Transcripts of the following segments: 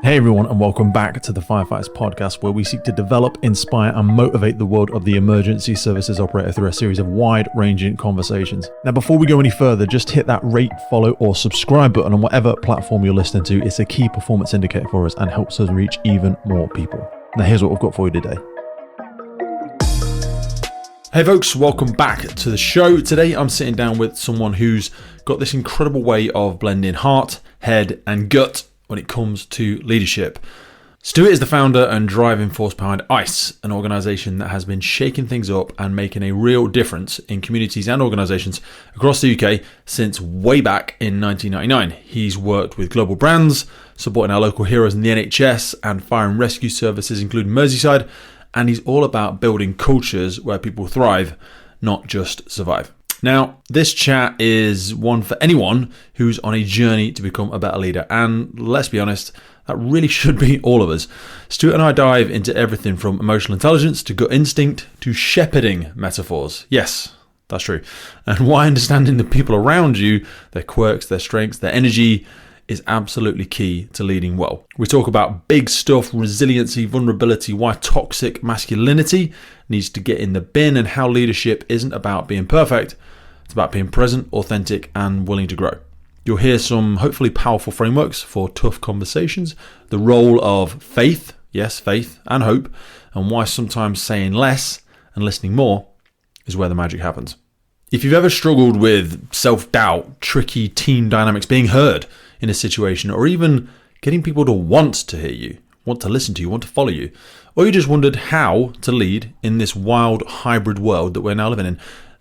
Hey everyone, and welcome back to the Firefighters Podcast, where we seek to develop, inspire, and motivate the world of the emergency services operator through a series of wide-ranging conversations. Now, before we go any further, just hit that rate, follow, or subscribe button on whatever platform you're listening to. It's a key performance indicator for us and helps us reach even more people. Now, here's what we've got for you today. Hey folks, welcome back to the show. Today I'm sitting down with someone who's got this incredible way of blending heart, head, and gut when it comes to leadership. Stuart is the founder and driving force behind ICE, an organisation that has been shaking things up and making a real difference in communities and organisations across the UK since way back in 1999. He's worked with global brands, supporting our local heroes in the NHS and fire and rescue services, including Merseyside, and he's all about building cultures where people thrive, not just survive. Now, this chat is one for anyone who's on a journey to become a better leader. And let's be honest, that really should be all of us. Stuart and I dive into everything from emotional intelligence to gut instinct to shepherding metaphors. Yes, that's true. And why understanding the people around you, their quirks, their strengths, their energy is absolutely key to leading well. We talk about big stuff, resiliency, vulnerability, why toxic masculinity needs to get in the bin, and how leadership isn't about being perfect. It's about being present, authentic, and willing to grow. You'll hear some hopefully powerful frameworks for tough conversations, the role of faith, yes, faith and hope, and why sometimes saying less and listening more is where the magic happens. If you've ever struggled with self-doubt, tricky team dynamics, being heard in a situation, or even getting people to want to hear you, want to listen to you, want to follow you, or you just wondered how to lead in this wild hybrid world that we're now living in,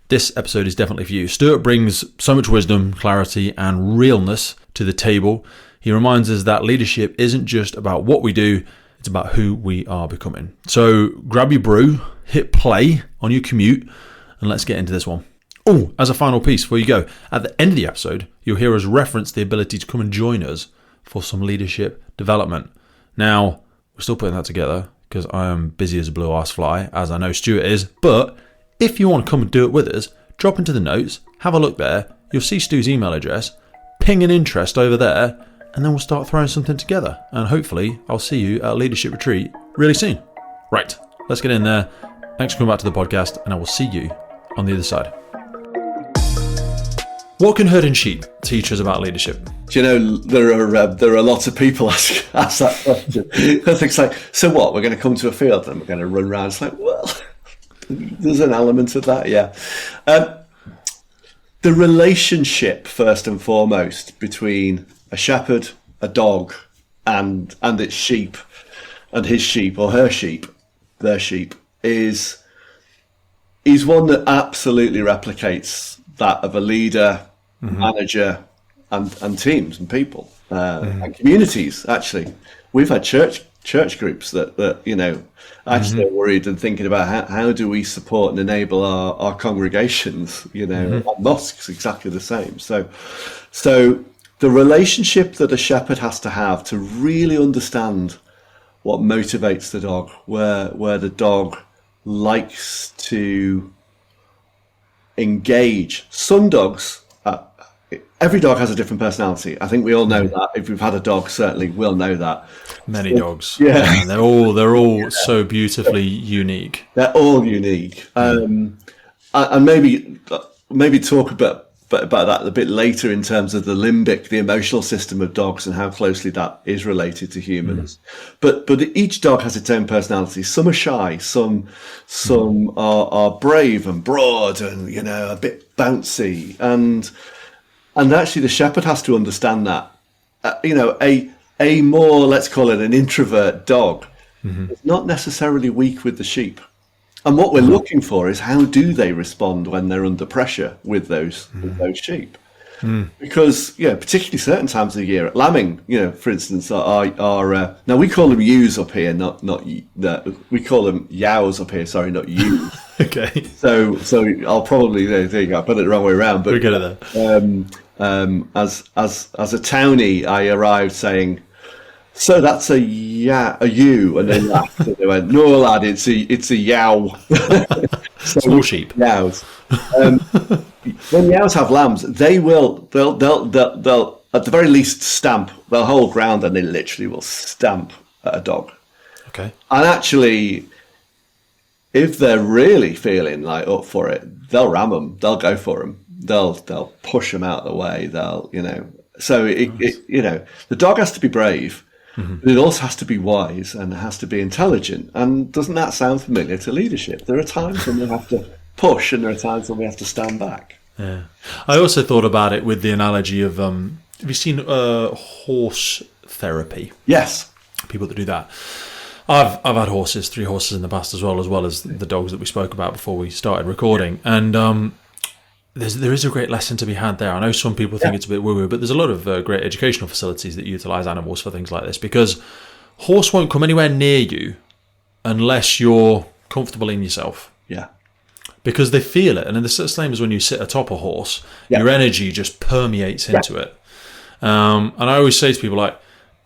this episode is definitely for you. Stuart brings so much wisdom, clarity, and realness to the table. He reminds us that leadership isn't just about what we do, it's about who we are becoming. So grab your brew, hit play on your commute, and let's get into this one. Oh, as a final piece before you go, at the end of the episode, you'll hear us reference the ability to come and join us for some leadership development. Now, we're still putting that together because I am busy as a blue-ass fly, as I know Stuart is, but if you want to come and do it with us, drop into the notes, have a look there, you'll see Stu's email address, ping an interest over there, and then we'll start throwing something together. And hopefully, I'll see you at a leadership retreat really soon. Right, let's get in there. Thanks for coming back to the podcast, and I will see you on the other side. What can herding sheep teach us about leadership? Do you know, there are lots of people ask that question. It's like, so what, we're going to come to a field and we're going to run around? It's like, well, there's an element of that, yeah. The relationship, first and foremost, between a shepherd, a dog, and its sheep, and his sheep or her sheep, their sheep, is one that absolutely replicates that of a leader, manager, and teams and people and communities. Actually, we've had church groups that you know actually are worried and thinking about how do we support and enable our congregations, you know, and mosques exactly the same. So the relationship that a shepherd has to have to really understand what motivates the dog, where the dog likes to engage. Some dogs, every dog has a different personality. I think we all know that. If we've had a dog, certainly we'll know that. Many dogs. Yeah. They're all so beautifully unique. They're all unique. And maybe talk about that a bit later in terms of the limbic, the emotional system of dogs, and how closely that is related to humans. But each dog has its own personality. Some are shy, some are brave and broad and, you know, a bit bouncy. And actually the shepherd has to understand that, you know, a more, let's call it an introvert dog, is not necessarily weak with the sheep. And what we're looking for is how do they respond when they're under pressure with those sheep? Because, you know, particularly certain times of the year, lambing, you know, for instance, are now we call them ewes up here, not we call them yows up here. Sorry, not ewes. Okay. So I'll probably there you go. I put it the wrong way around. But we're good at that. As a townie, I arrived saying, "So that's a ewe," and they laughed. And they went, "No, lad, it's a yow." Small sheep. Yows. When yows have lambs, they'll at the very least stamp. They'll hold ground and they literally will stamp at a dog. Okay. And actually, if they're really feeling like up for it, they'll ram them. They'll go for them. They'll push them out of the way. So the dog has to be brave, but it also has to be wise and it has to be intelligent. And doesn't that sound familiar to leadership? There are times when we have to push and there are times when we have to stand back. Yeah. I also thought about it with the analogy of, have you seen horse therapy? Yes. People that do that. I've had 3 horses in the past as well as the dogs that we spoke about before we started recording. And there is a great lesson to be had there. I know some people think it's a bit woo-woo, but there's a lot of great educational facilities that utilise animals for things like this, because horse won't come anywhere near you unless you're comfortable in yourself. Yeah. Because they feel it. And the same as when you sit atop a horse, your energy just permeates into it. And I always say to people, like,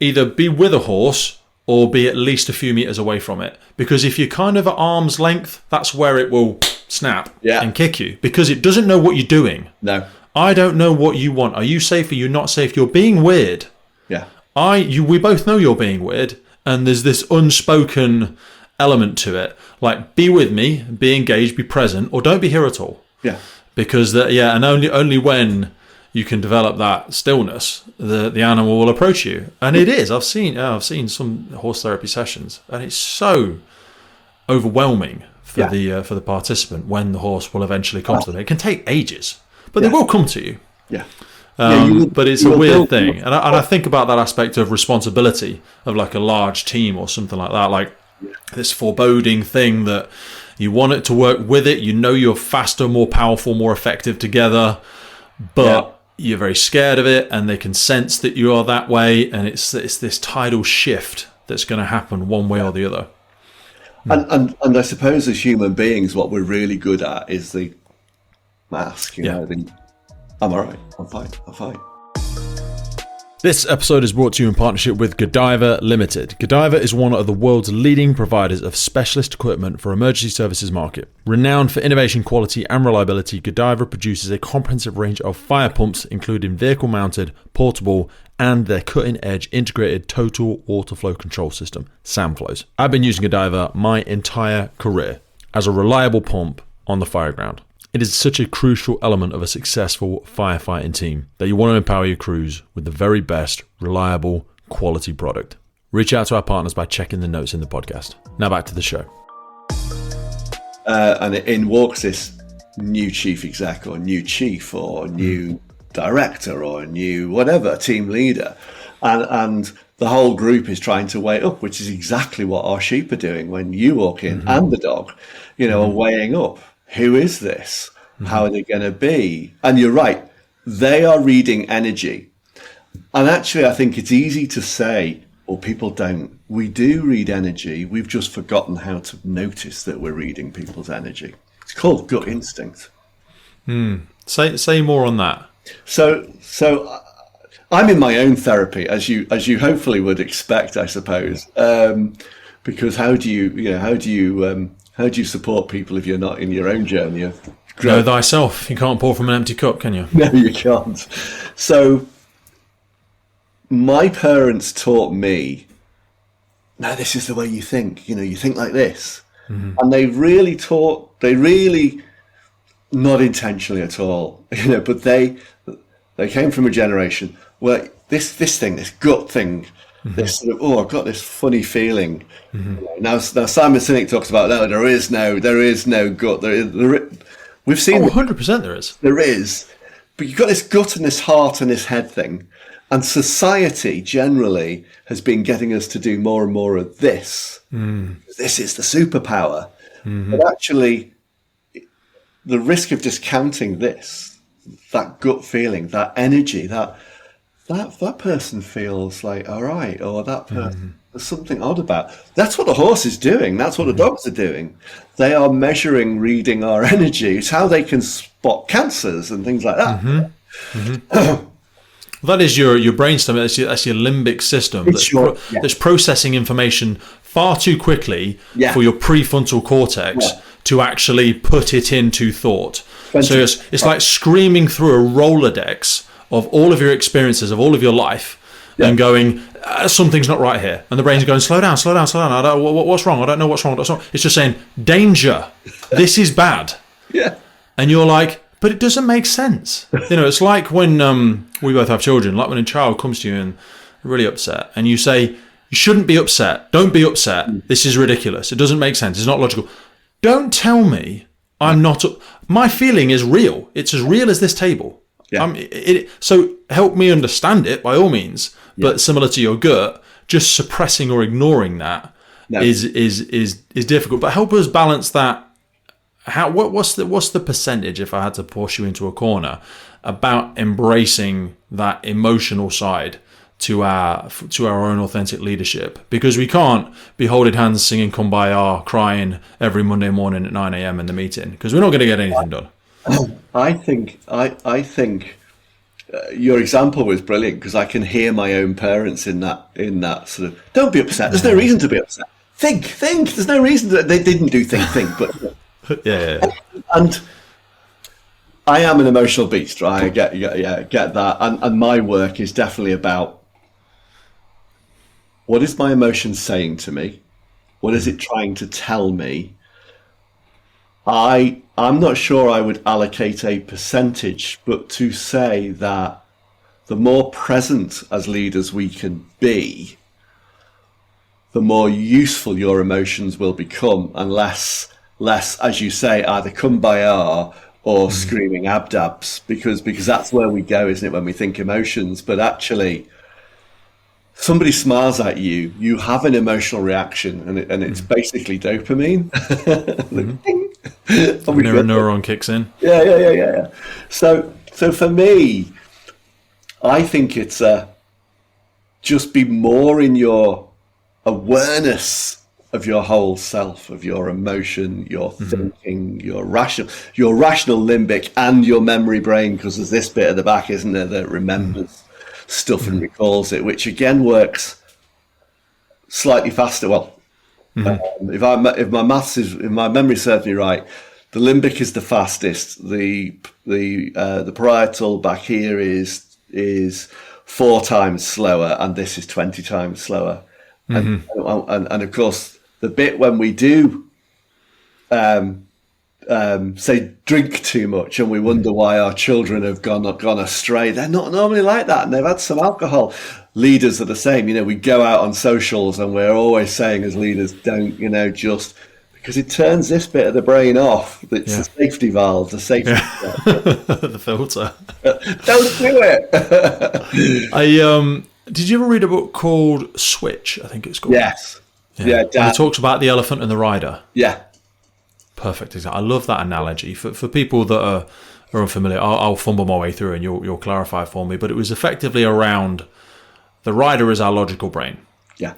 either be with a horse or be at least a few meters away from it. Because if you're kind of at arm's length, that's where it will snap and kick you. Because it doesn't know what you're doing. No. I don't know what you want. Are you safe? Are you not safe? You're being weird. Yeah. We both know you're being weird. And there's this unspoken element to it. Like, be with me, be engaged, be present, or don't be here at all. Yeah. Because, and only when you can develop that stillness, the animal will approach you. And it is. I've seen some horse therapy sessions, and it's so overwhelming for the participant when the horse will eventually come to them. It can take ages, but they will come to you. Yeah. But it's a weird thing. And I think about that aspect of responsibility of like a large team or something like that, like this foreboding thing that you want it to work with it. You know you're faster, more powerful, more effective together, but you're very scared of it, and they can sense that you are that way, and it's this tidal shift that's going to happen one way or the other. And I suppose as human beings, what we're really good at is the mask. You know, I'm all right. I'm fine. This episode is brought to you in partnership with Godiva Limited. Godiva is one of the world's leading providers of specialist equipment for emergency services market. Renowned for innovation, quality and reliability, Godiva produces a comprehensive range of fire pumps, including vehicle-mounted, portable, and their cutting-edge integrated total water flow control system, SAMFlows. I've been using Godiva my entire career as a reliable pump on the fire ground. It is such a crucial element of a successful firefighting team that you want to empower your crews with the very best, reliable, quality product. Reach out to our partners by checking the notes in the podcast. Now back to the show. And in walks this new chief exec or new chief or new director or new whatever, team leader. And the whole group is trying to weigh up, which is exactly what our sheep are doing when you walk in and the dog, are weighing up. Who is this? How are they going to be? And you're right, they are reading energy. And actually, I think it's easy to say, well, people don't. We do read energy. We've just forgotten how to notice that we're reading people's energy. It's called gut instinct. Say more on that. So I'm in my own therapy, as you hopefully would expect, I suppose. Because how do you support people if you're not in your own journey of growth? Know thyself. You can't pour from an empty cup, can you? No, you can't. So my parents taught me, no, this is the way you think. You think like this. And they really, not intentionally at all, but they came from a generation where this gut thing, this sort of, I've got this funny feeling. Now Simon Sinek talks about, no, there is no gut. We've seen 100% there is. There is, but you've got this gut and this heart and this head thing, and society generally has been getting us to do more and more of this. This is the superpower, but actually, the risk of discounting this, that gut feeling, that energy, that person feels like all right, or that person there's something odd about. That's what the horse is doing. That's what the dogs are doing. They are measuring, reading our energy. It's how they can spot cancers and things like that. That is your brainstem. That's your limbic system that's processing information far too quickly for your prefrontal cortex to actually put it into thought. So it's like screaming through a Rolodex of all of your experiences of all of your life and going, something's not right here. And the brain's going, slow down. What's wrong? I don't know what's wrong. It's just saying, danger. This is bad. Yeah. And you're like, but it doesn't make sense. It's like when we both have children, like when a child comes to you and they're really upset and you say, you shouldn't be upset. Don't be upset. This is ridiculous. It doesn't make sense. It's not logical. Don't tell me I'm not. My feeling is real. It's as real as this table. Yeah. So help me understand it by all means. Yeah. But similar to your gut, just suppressing or ignoring that is difficult. But help us balance that. What's the percentage, if I had to push you into a corner, about embracing that emotional side to our own authentic leadership? Because we can't be holding hands, singing "Kumbaya," crying every Monday morning at 9 a.m. in the meeting, because we're not going to get anything done. I think your example was brilliant, because I can hear my own parents in that sort of, don't be upset. There's no reason to be upset. Think. There's no reason they didn't do think, but yeah. And I am an emotional beast, right? I get that, and my work is definitely about, what is my emotion saying to me? What is it trying to tell me? I'm not sure I would allocate a percentage, but to say that the more present as leaders we can be, the more useful your emotions will become, and less, as you say, either kumbaya or screaming abdabs, because that's where we go, isn't it, when we think emotions? But actually, somebody smiles at you, you have an emotional reaction, and it's basically dopamine. Mirror neuron kicks in. Yeah. So for me, I think it's just be more in your awareness of your whole self, of your emotion, your thinking, your rational limbic, and your memory brain, because there's this bit at the back, isn't there, that remembers stuff and recalls it, which again works slightly faster. Well, if my memory serves me right, the limbic is the fastest. The parietal back here is 4 times slower, and this is 20 times slower. And of course, the bit when we do say drink too much and we wonder why our children have gone astray, they're not normally like that, and they've had some alcohol. Leaders are the same. We go out on socials and we're always saying as leaders, don't, just because it turns this bit of the brain off. It's the safety valve, the safety valve. The filter. Don't do it. Did you ever read a book called Switch? I think it's called. Yes. Yeah. And it talks about the elephant and the rider. Yeah. Perfect. I love that analogy. For people that are unfamiliar, I'll fumble my way through and you'll clarify for me. But it was effectively around the rider is our logical brain. Yeah.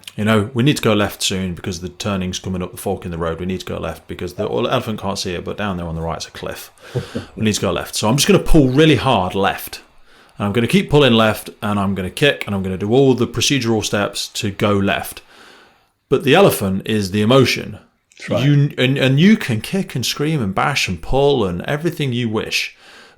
We need to go left soon because the turning's coming up the fork in the road. We need to go left because the elephant can't see it, but down there on the right's a cliff. We need to go left. So I'm just going to pull really hard left. And I'm going to keep pulling left, and I'm going to kick, and I'm going to do all the procedural steps to go left. But the elephant is the emotion. Right. You can kick and scream and bash and pull and everything you wish.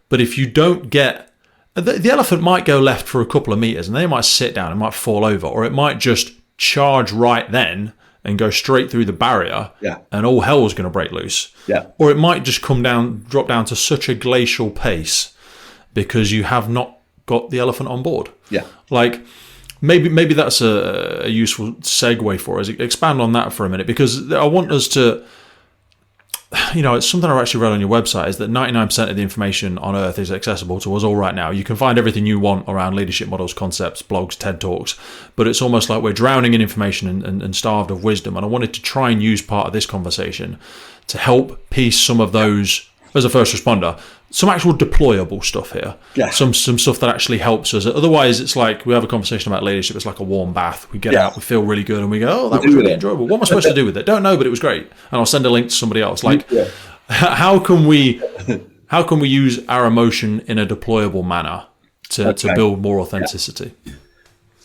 But if you don't get... The elephant might go left for a couple of meters, and then it might sit down, it might fall over, or it might just charge right then and go straight through the barrier, and all hell is going to break loose. Yeah. Or it might just drop down to such a glacial pace because you have not got the elephant on board. Yeah. Like maybe that's a useful segue for us. Expand on that for a minute, because I want us to, it's something I actually read on your website, is that 99% of the information on Earth is accessible to us all right now. You can find everything you want around leadership models, concepts, blogs, TED Talks, but it's almost like we're drowning in information and starved of wisdom. And I wanted to try and use part of this conversation to help piece some of those, as a first responder, some actual deployable stuff here. Yeah. Some stuff that actually helps us. Otherwise, it's like we have a conversation about leadership. It's like a warm bath. We get out, we feel really good, and we go, oh, that was really enjoyable. What am I supposed to do with it? Don't know, but it was great. And I'll send a link to somebody else. Like, how can we use our emotion in a deployable manner to build more authenticity? Yeah.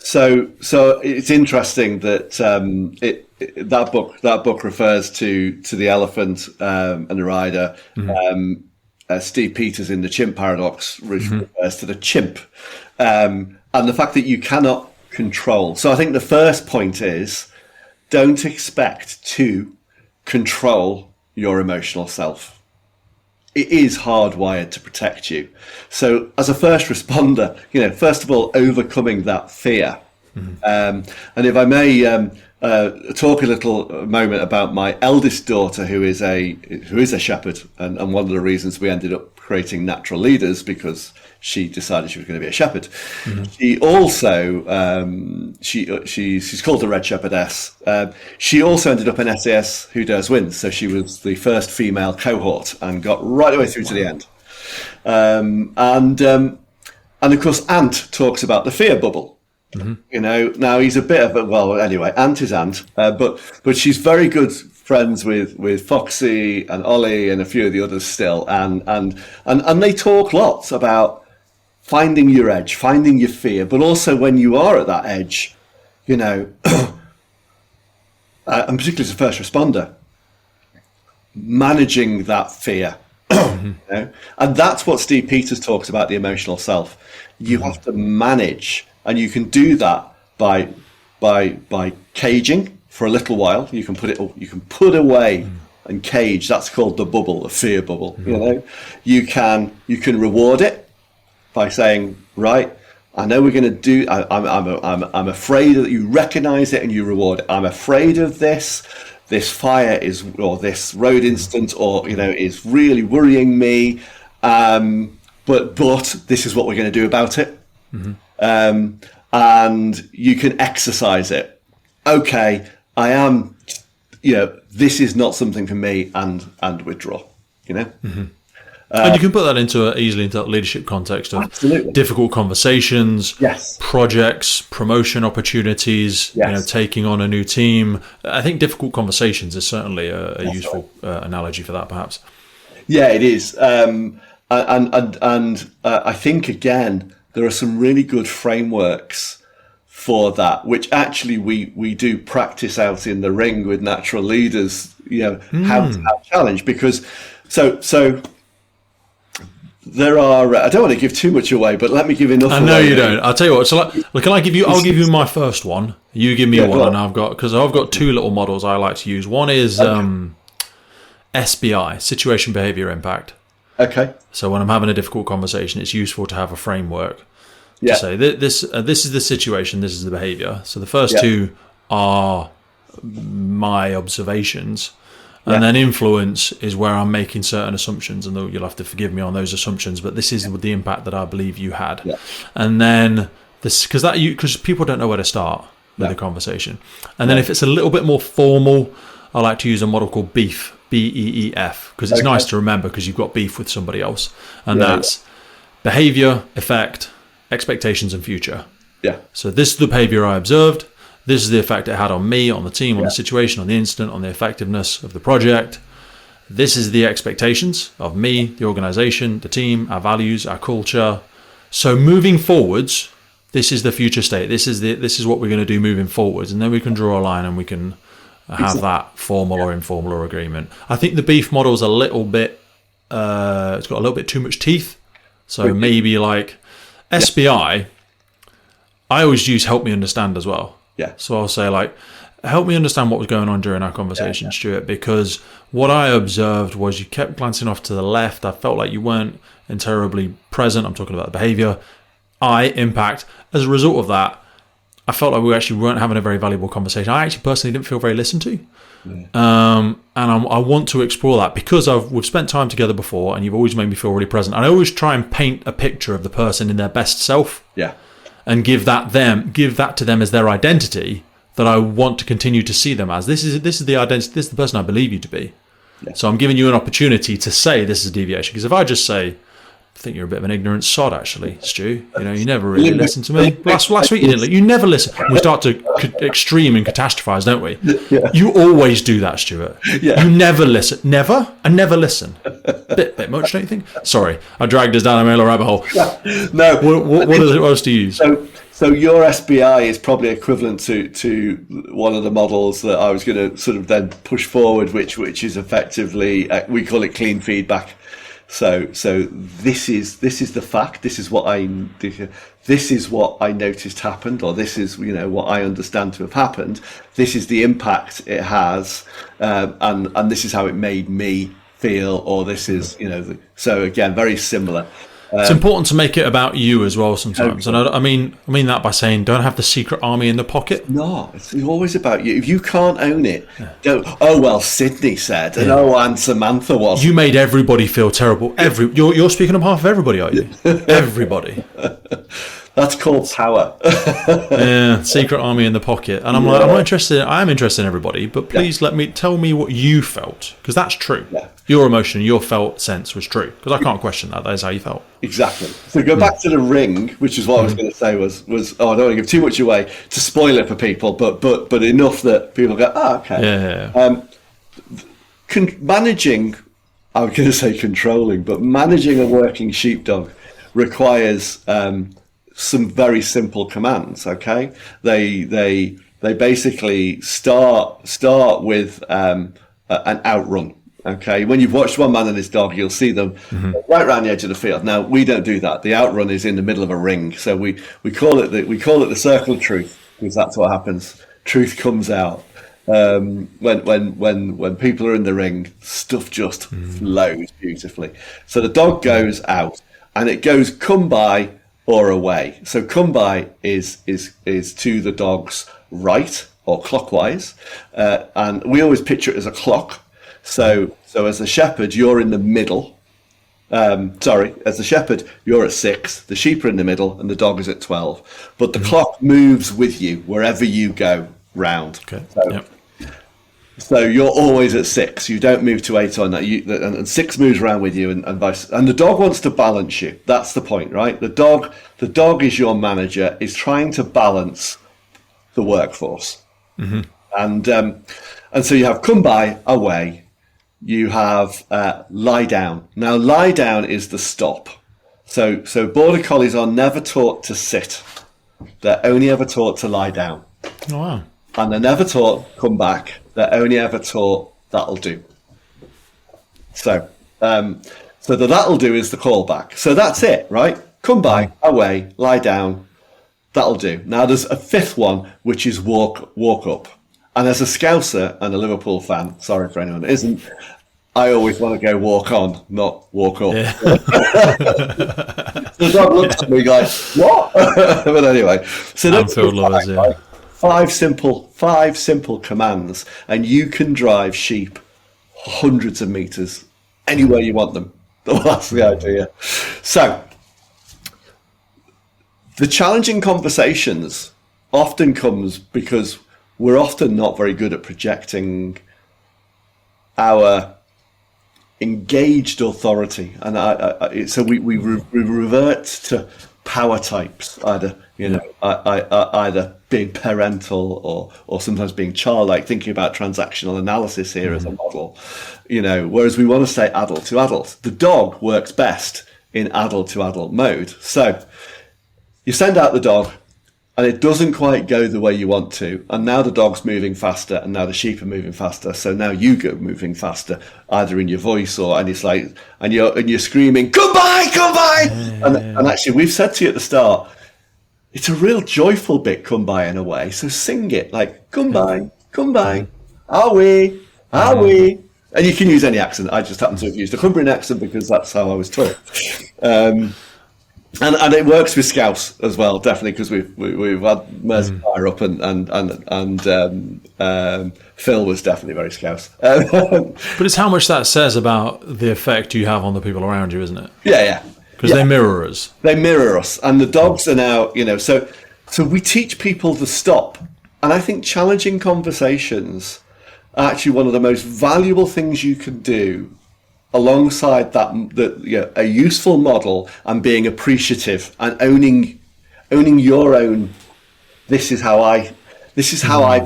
So it's interesting that that book refers to the elephant and the rider. Steve Peters in the chimp paradox refers to the chimp, and the fact that you cannot control. So I think the first point is, don't expect to control your emotional self. It is hardwired to protect you. So as a first responder, first of all, overcoming that fear. And if I may talk a little moment about my eldest daughter, who is a shepherd, and one of the reasons we ended up creating Natural Leaders, because she decided she was going to be a shepherd. She also she's called the Red Shepherdess. She also ended up in SAS Who Dares Wins, so she was the first female cohort and got right the way through to the end. And of course, Ant talks about the fear bubble. Now he's a bit of anyway, Ant is Ant, but she's very good friends with Foxy and Ollie and a few of the others still, and they talk lots about finding your edge, finding your fear, but also when you are at that edge, and particularly as a first responder, managing that fear. And that's what Steve Peters talks about, the emotional self. You have to manage. And you can do that by caging for a little while. You can put away and cage. That's called the bubble, the fear bubble. You can reward it by saying, right, I know we're going to do. I'm afraid that you recognise it and you reward it. I'm afraid of this. This fire or this road incident, is really worrying me. But this is what we're going to do about it. And you can exercise it. Okay, I am, this is not something for me, and withdraw, and you can put that easily into that leadership context of absolutely. Difficult conversations, yes, projects, promotion opportunities, yes. Taking on a new team. I think difficult conversations is certainly a useful analogy for that, perhaps. Yeah, it is. And I think, again, there are some really good frameworks for that, which actually we do practice out in the ring with Natural Leaders, how to have challenge, because so there are, I don't want to give too much away, but let me give enough away. I know you don't. I'll tell you what, I'll give you my first one. You give me one, and because I've got two little models I like to use. One is SBI, Situation Behavior Impact. Okay. So when I'm having a difficult conversation, it's useful to have a framework to say this is the situation, this is the behavior. So the first two are my observations, and then influence is where I'm making certain assumptions, and you'll have to forgive me on those assumptions, but this is the impact that I believe you had. And then because people don't know where to start with the conversation. And then if it's a little bit more formal, I like to use a model called BEEF, BEEF, because it's nice to remember because you've got beef with somebody else. And that's behavior, effect, expectations, and future. Yeah. So this is the behavior I observed. This is the effect it had on me, on the team, on the situation, on the incident, on the effectiveness of the project. This is the expectations of me, the organization, the team, our values, our culture. So moving forwards, this is the future state. This is what we're going to do moving forwards. And then we can draw a line and we can have that formal or informal or agreement. I think the beef model is a little bit, it's got a little bit too much teeth. So maybe like SBI, I always use help me understand as well. Yeah. So I'll say like, help me understand what was going on during our conversation, Stuart, because what I observed was you kept glancing off to the left. I felt like you weren't terribly present. I'm talking about the behavior. Impact. As a result of that, I felt like we actually weren't having a very valuable conversation. I actually personally didn't feel very listened to. And I want to explore that because we've spent time together before and you've always made me feel really present. And I always try and paint a picture of the person in their best self. Yeah. And give that to them as their identity that I want to continue to see them as. This is the identity, this is the person I believe you to be. Yeah. So I'm giving you an opportunity to say this is a deviation. Because if I just say, I think you're a bit of an ignorant sod, actually, Stu. You never really listened to me. Last week you didn't. You never listen. We start to extreme and catastrophize, don't we? Yeah. You always do that, Stuart. Yeah. You never listen. Never? I never listen. Bit much, don't you think? Sorry, I dragged us down a mail rabbit hole. No. What else do you use? So your SBI is probably equivalent to one of the models that I was going to sort of then push forward, which is effectively, we call it clean feedback. So this is the fact. This is what I noticed happened, or this is what I understand to have happened. This is the impact it has, and this is how it made me feel, or this is so again very similar. It's important to make it about you as well sometimes, and I mean that by saying don't have the secret army in the pocket. No, it's always about you. If you can't own it, don't. Oh well, Sydney said, and and Samantha was. You made everybody feel terrible. You're speaking on behalf of everybody, are you? Everybody. That's called power. Yeah, secret army in the pocket. And I'm like, I'm interested in everybody, but please tell me what you felt, because that's true. Yeah. Your emotion, your felt sense was true, because I can't question that. That is how you felt. Exactly. So go back to the ring, which is what I was going to say was I don't want to give too much away to spoil it for people, but enough that people go, okay. Yeah. Managing, I was going to say controlling, but managing a working sheepdog requires some very simple commands. Okay, they basically start with an outrun. Okay, when you've watched One Man and His Dog, you'll see them right around the edge of the field. Now we don't do that. The outrun is in the middle of a ring, so we call it the circle of truth, because that's what happens. Truth comes out when people are in the ring. Stuff just flows beautifully. So the dog goes out, and it goes come by or away. So come by is to the dog's right or clockwise, and we always picture it as a clock. So as a shepherd, you're in the middle. As a shepherd, you're at 6. The sheep are in the middle, and the dog is at 12. But the clock moves with you wherever you go round. Okay. So you're always at 6. You don't move to 8 on that. And 6 moves around with you, and the dog wants to balance you. That's the point, right? The dog is your manager. Is trying to balance the workforce, and so you have come by, away. You have lie down. Now, lie down is the stop. So border collies are never taught to sit. They're only ever taught to lie down. Oh, wow. And they're never taught come back. They're only ever taught that'll do. So the that'll do is the callback. So that's it, right? Come by, away, lie down, that'll do. Now there's a fifth one, which is walk up. And as a Scouser and a Liverpool fan, sorry for anyone that isn't, I always want to go walk on, not walk up. Yeah. The dog looks at me like, what? But anyway, so that's five simple commands, and you can drive sheep hundreds of meters anywhere you want them. That's the idea. So the challenging conversations often comes because we're often not very good at projecting our engaged authority, and so we revert to power types, either either being parental or sometimes being childlike, thinking about transactional analysis here as a model, whereas we want to stay adult to adult. The dog works best in adult to adult mode. So you send out the dog, and it doesn't quite go the way you want to, and now the dog's moving faster, and now the sheep are moving faster. So now you go moving faster, either in your voice and it's like, and you're screaming, "Come by, come by!" And actually, we've said to you at the start, it's a real joyful bit, "come by" in a way. So sing it like, "Come by, are we?" And you can use any accent. I just happen to have used a Cumbrian accent because that's how I was taught. And it works with Scouts as well, definitely, because we've had Mercy Fire up and Phil was definitely very Scouse. But it's how much that says about the effect you have on the people around you, isn't it? Yeah. Because they mirror us. They mirror us, and the dogs are now, so we teach people to stop, and I think challenging conversations are actually one of the most valuable things you can do. Alongside that, a useful model and being appreciative and owning your own. This is how I've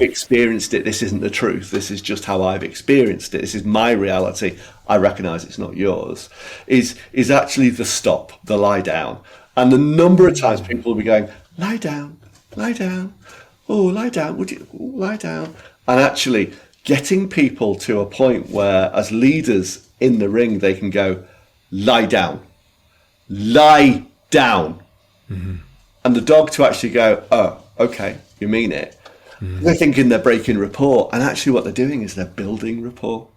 experienced it. This isn't the truth. This is just how I've experienced it. This is my reality. I recognise it's not yours. Is actually the stop, the lie down, and the number of times people will be going, lie down, oh, lie down, would you lie down, and actually getting people to a point where, as leaders in the ring, they can go, lie down. Lie down. And the dog to actually go, oh, okay, you mean it. They're thinking they're breaking rapport, and actually what they're doing is they're building rapport.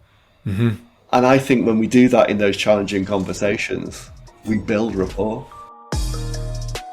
And I think when we do that in those challenging conversations, we build rapport.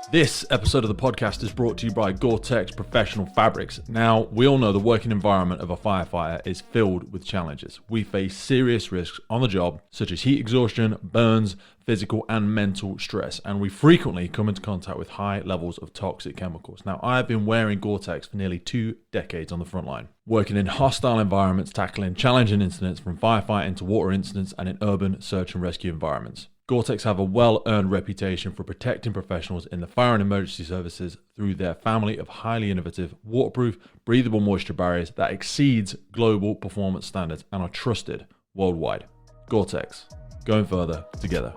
This episode of the podcast is brought to you by Gore-Tex Professional Fabrics. Now, we all know the working environment of a firefighter is filled with challenges. We face serious risks on the job, such as heat exhaustion, burns, physical and mental stress, and we frequently come into contact with high levels of toxic chemicals. Now, I've been wearing Gore-Tex for nearly 2 decades on the front line, working in hostile environments, tackling challenging incidents from firefighting to water incidents and in urban search and rescue environments. Gore-Tex have a well-earned reputation for protecting professionals in the fire and emergency services through their family of highly innovative, waterproof, breathable moisture barriers that exceeds global performance standards and are trusted worldwide. Gore-Tex, going further together.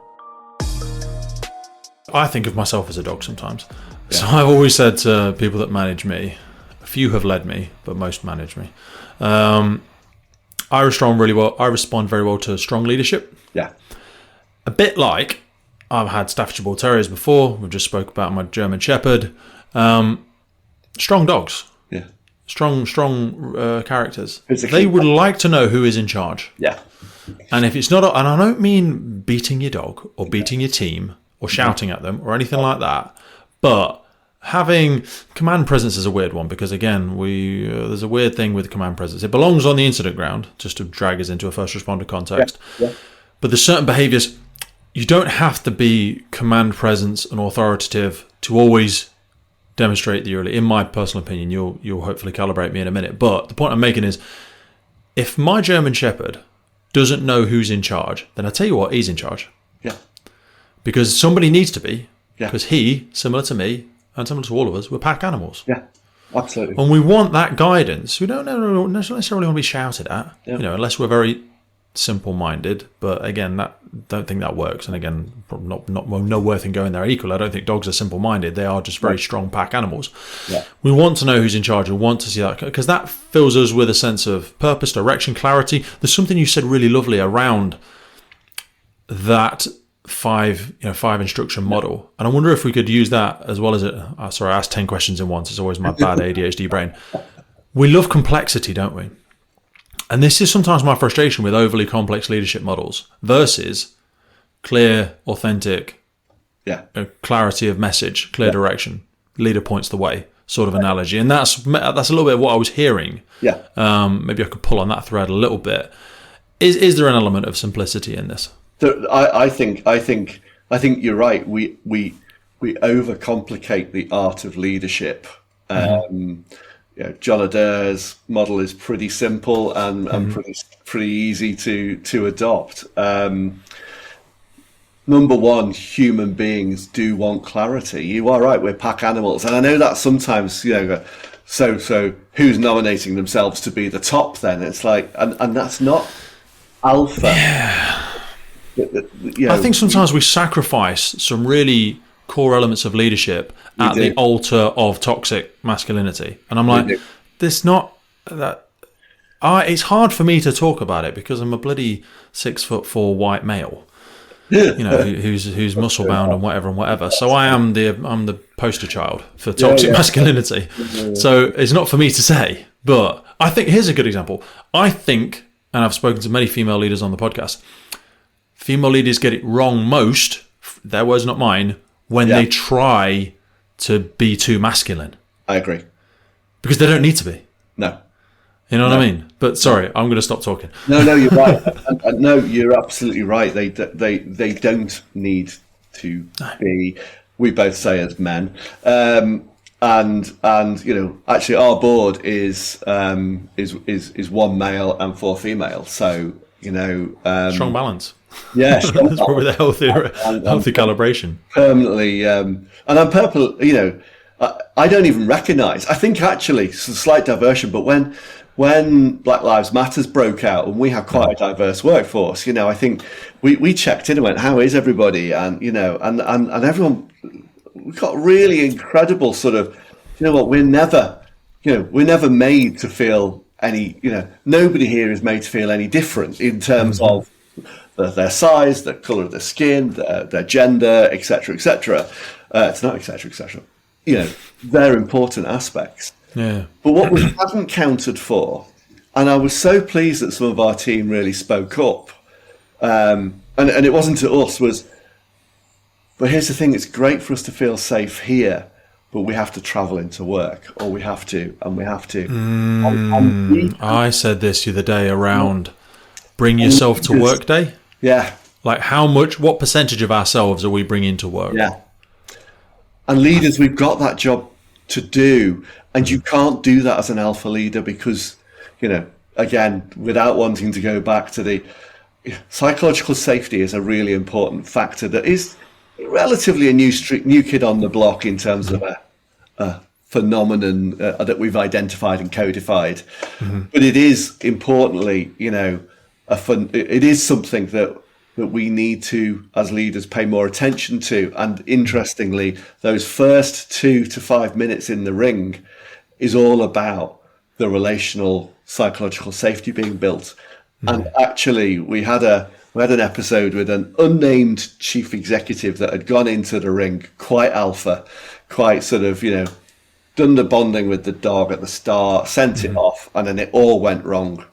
I think of myself as a dog sometimes. Yeah. So I've always said to people that manage me, a few have led me, but most manage me. I respond very well to strong leadership. Yeah. A bit like I've had Staffordshire Bull Terriers before. We just spoke about my German Shepherd. Strong dogs. Yeah. Strong characters. They would like to know who is in charge. Yeah. And if it's not, and I don't mean beating your dog or beating your team or shouting at them or anything like that, but having command presence is a weird one because again, there's a weird thing with command presence. It belongs on the incident ground, just to drag us into a first responder context. Yeah. But there's certain behaviours. You don't have to be command presence and authoritative to always demonstrate that you're, in my personal opinion, you'll hopefully calibrate me in a minute. But the point I'm making is, if my German Shepherd doesn't know who's in charge, then I tell you what, he's in charge. Yeah. Because somebody needs to be. Yeah. Because he, similar to me, and similar to all of us, we're pack animals. Yeah. Absolutely. And we want that guidance. We don't necessarily want to be shouted at, unless we're very simple-minded, but again, don't think that works. And again, no worth in going there equally. I don't think dogs are simple-minded. They are just very strong pack animals. Yeah. We want to know who's in charge. We want to see that because that fills us with a sense of purpose, direction, clarity. There's something you said really lovely around that five instruction model, and I wonder if we could use that as well as it. Sorry, I asked 10 questions in once. It's always my bad ADHD brain. We love complexity, don't we? And this is sometimes my frustration with overly complex leadership models versus clear, authentic, clarity of message, clear direction, leader points the way sort of analogy. And that's a little bit of what I was hearing. Yeah. Maybe I could pull on that thread a little bit. Is there an element of simplicity in this? So I think you're right. We overcomplicate the art of leadership. John Adair's model is pretty simple and pretty easy to adopt. Number one, human beings do want clarity. You are right, we're pack animals. And I know that sometimes, so who's nominating themselves to be the top then? It's like, and that's not alpha. Yeah. I think sometimes we sacrifice some really core elements of leadership at the altar of toxic masculinity, and I'm like, there's not that. It's hard for me to talk about it because I'm a bloody 6'4" white male, who's muscle bound and whatever. So I'm the poster child for toxic masculinity. So it's not for me to say, but I think here's a good example. I think, and I've spoken to many female leaders on the podcast. Female leaders get it wrong most, their words, not mine, when they try to be too masculine. I agree. Because they don't need to be. No. You know what I mean? But sorry, I'm going to stop talking. No, you're right. No, you're absolutely right. They don't need to be. We both say as men, and actually our board is one male and 4 female. So strong balance. Yeah, that's probably the healthy calibration. Permanently, and I'm purple. I don't even recognise. I think actually it's a slight diversion, but when Black Lives Matters broke out and we have quite a diverse workforce, I think we checked in and went, "How is everybody?" And and everyone, we got really incredible sort of. We're never made to feel any. Nobody here is made to feel any different in terms of their size, the colour of their skin, their gender, etc., etc. It's not etc., etc. You know, they're important aspects. Yeah. But what we haven't counted for, and I was so pleased that some of our team really spoke up, and it wasn't to us, but here's the thing, it's great for us to feel safe here, but we have to travel into work, or we have to. I said this the other day around bring yourself to work day. Yeah. Like what percentage of ourselves are we bringing to work? Yeah. And leaders, we've got that job to do, and you can't do that as an alpha leader because, you know, again, without wanting to go back to the psychological safety is a really important factor that is relatively a new kid on the block in terms of a phenomenon that we've identified and codified. But it is importantly, you know, it is something that we need to, as leaders, pay more attention to. And interestingly, those first 2 to 5 minutes in the ring is all about the relational psychological safety being built. And actually, we had an episode with an unnamed chief executive that had gone into the ring quite alpha, quite sort of, you know, done the bonding with the dog at the start, sent it off, and then it all went wrong.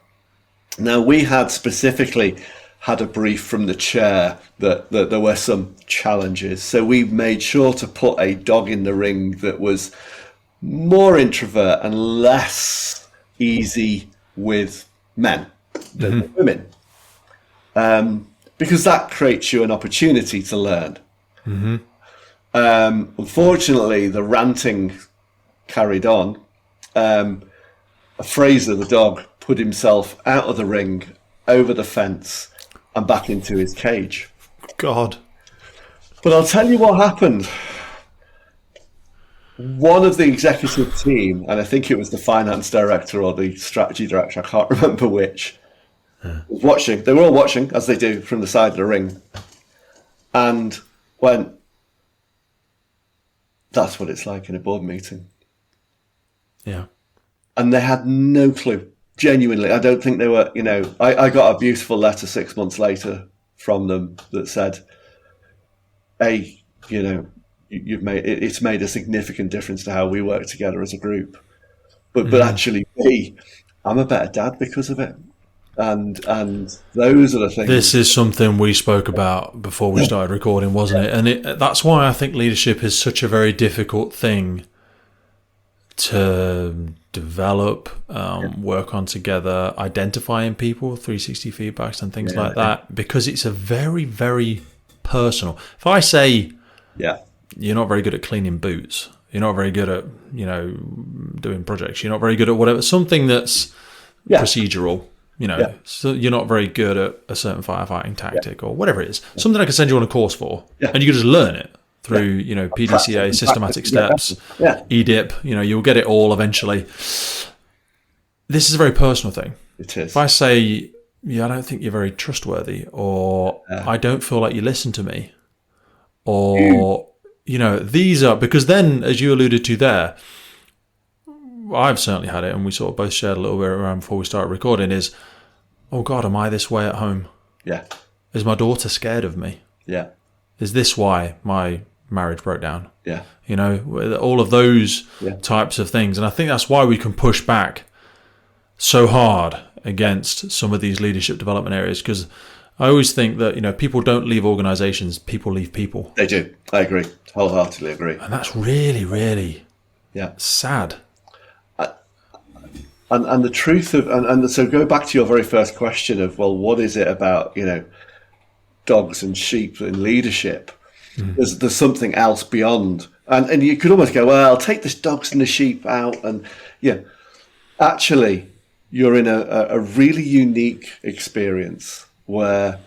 Now, we had specifically had a brief from the chair that there were some challenges. So we made sure to put a dog in the ring that was more introvert and less easy with men than women. Because that creates you an opportunity to learn. Unfortunately, the ranting carried on. Fraser, the dog, put himself out of the ring, over the fence, and back into his cage. God. But I'll tell you what happened. One of the executive team, and I think it was the finance director or the strategy director, I can't remember which, was watching. They were all watching, as they do, from the side of the ring, and went, that's what it's like in a board meeting. Yeah. And they had no clue. Genuinely, I don't think they were, you know, I got a beautiful letter 6 months later from them that said, hey, you know, it's made a significant difference to how we work together as a group. But actually, B, I'm a better dad because of it. And those are the things. This is something we spoke about before we started recording, wasn't it? And that's why I think leadership is such a very difficult thing to develop, work on together, identifying people, 360 feedbacks and things like that, because it's a very, very personal. If I say, you're not very good at cleaning boots, you're not very good at, you know, doing projects, you're not very good at whatever, something that's procedural, you know, so you're not very good at a certain firefighting tactic or whatever it is, something I can send you on a course for, and you can just learn it through, you know, PDCA, systematic steps, EDIP, you know, you'll get it all eventually. This is a very personal thing. It is. If I say, I don't think you're very trustworthy, or I don't feel like you listen to me, or, you know, these are, because then, as you alluded to there, I've certainly had it, and we sort of both shared a little bit around before we started recording, is, oh God, am I this way at home? Yeah. Is my daughter scared of me? Yeah. Is this why my marriage broke down? Yeah. You know, all of those types of things. And I think that's why we can push back so hard against some of these leadership development areas, because I always think that, you know, people don't leave organizations, people leave people. They do. I agree. Wholeheartedly agree. And that's really, really sad. And the truth of, and so go back to your very first question of, well, what is it about, you know, dogs and sheep in leadership? There's something else beyond. And you could almost go, well, I'll take the dogs and the sheep out. And actually, you're in a really unique experience where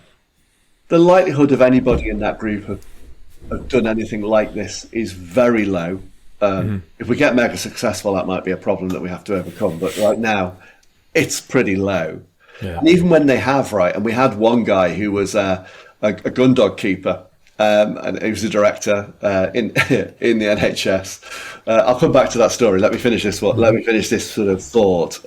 the likelihood of anybody in that group have done anything like this is very low. If we get mega successful, that might be a problem that we have to overcome. But right now, it's pretty low. Yeah. And even when they have, and we had one guy who was a gun dog keeper, and he was a director in the NHS. I'll come back to that story. Let me finish this sort of thought.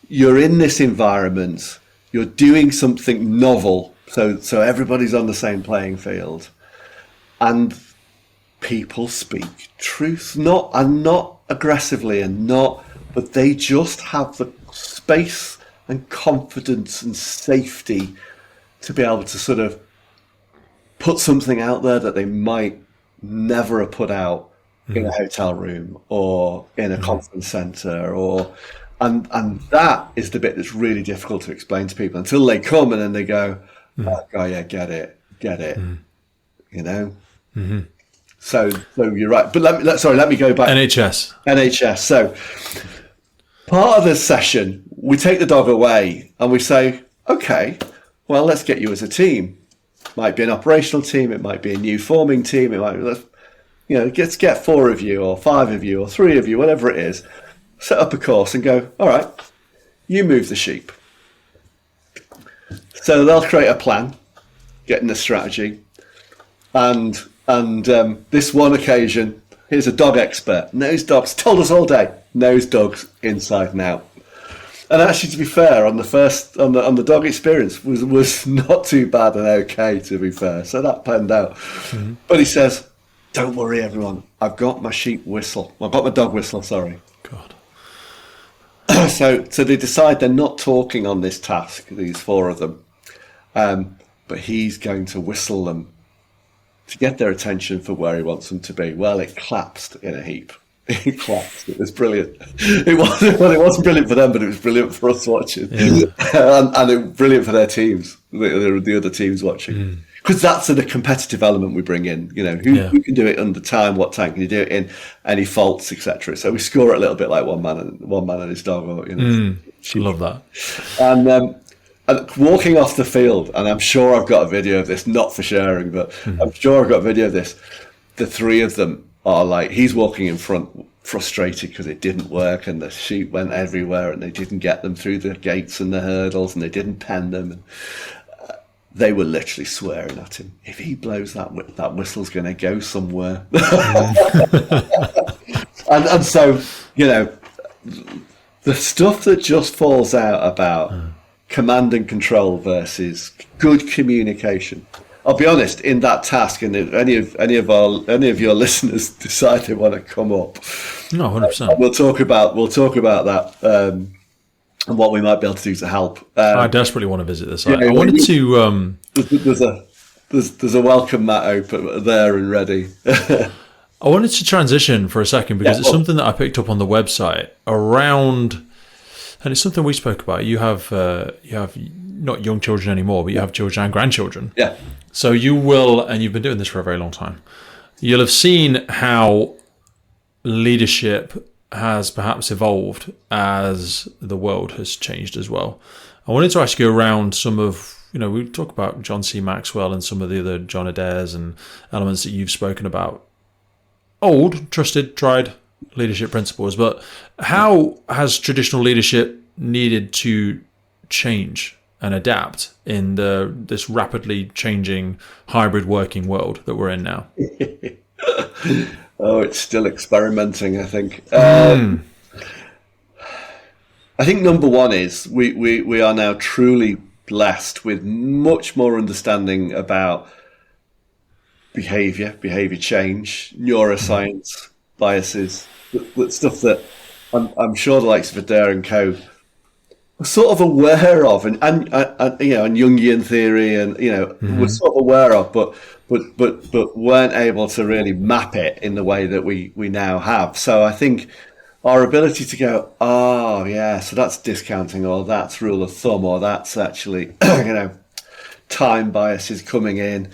You're in this environment. you're doing something novel, so everybody's on the same playing field, and people speak truth, not aggressively but they just have the space and confidence and safety to be able to sort of put something out there that they might never have put out in a hotel room or in a conference center, and that is the bit that's really difficult to explain to people until they come and then they go, oh yeah, get it, you know. So you're right, but let me go back. NHS. So part of this session, we take the dog away and we say, okay, well, let's get you as a team. Might be an operational team, it might be a new forming team, it might be, let's get 4 of you or 5 of you or 3 of you, whatever it is, set up a course and go, all right, you move the sheep. So they'll create a plan, getting the strategy, and this one occasion, here's a dog expert, knows dogs, told us all day, knows dogs inside and out. And actually, to be fair, on the dog experience was not too bad and okay, to be fair. So that panned out. But he says, don't worry, everyone. I've got my sheep whistle. I've got my dog whistle, sorry. God. So they decide they're not talking on this task, these 4 of them. But he's going to whistle them to get their attention for where he wants them to be. Well, it collapsed in a heap. It collapsed. It was brilliant. It wasn't brilliant for them, but it was brilliant for us watching. Yeah. and it was brilliant for their teams, the other teams watching. Because that's the competitive element we bring in. Who can do it under time? What time can you do it in? Any faults, etc. So we score it a little bit like one man and his dog. Or, love that. And walking off the field, and I'm sure I've got a video of this, not for sharing, but I'm sure I've got a video of this. The 3 of them are like, he's walking in front, frustrated because it didn't work, and the sheep went everywhere, and they didn't get them through the gates and the hurdles, and they didn't pen them. And they were literally swearing at him. If he blows that whistle's going to go somewhere. and so, the stuff that just falls out about command and control versus good communication. I'll be honest, in that task, and if any of your listeners decide they want to come up, no, 100%. We'll talk about that and what we might be able to do to help. I desperately want to visit this. I wanted to. There's a welcome mat open there and ready. I wanted to transition for a second because it's something that I picked up on the website around, and it's something we spoke about. You have not young children anymore, but you have children and grandchildren. Yeah. So you will, and you've been doing this for a very long time, you'll have seen how leadership has perhaps evolved as the world has changed as well. I wanted to ask you around some of, we talk about John C. Maxwell and some of the other John Adair's and elements that you've spoken about. Old, trusted, tried leadership principles, but how has traditional leadership needed to change and adapt in this rapidly changing hybrid working world that we're in now? It's still experimenting, I think. I think number one is we are now truly blessed with much more understanding about behavior change, neuroscience, biases, stuff that I'm sure the likes of Adair and co were sort of aware of, and Jungian theory, and were sort of aware of, but weren't able to really map it in the way that we now have. So I think our ability to go, so that's discounting, or that's rule of thumb, or that's actually time biases coming in.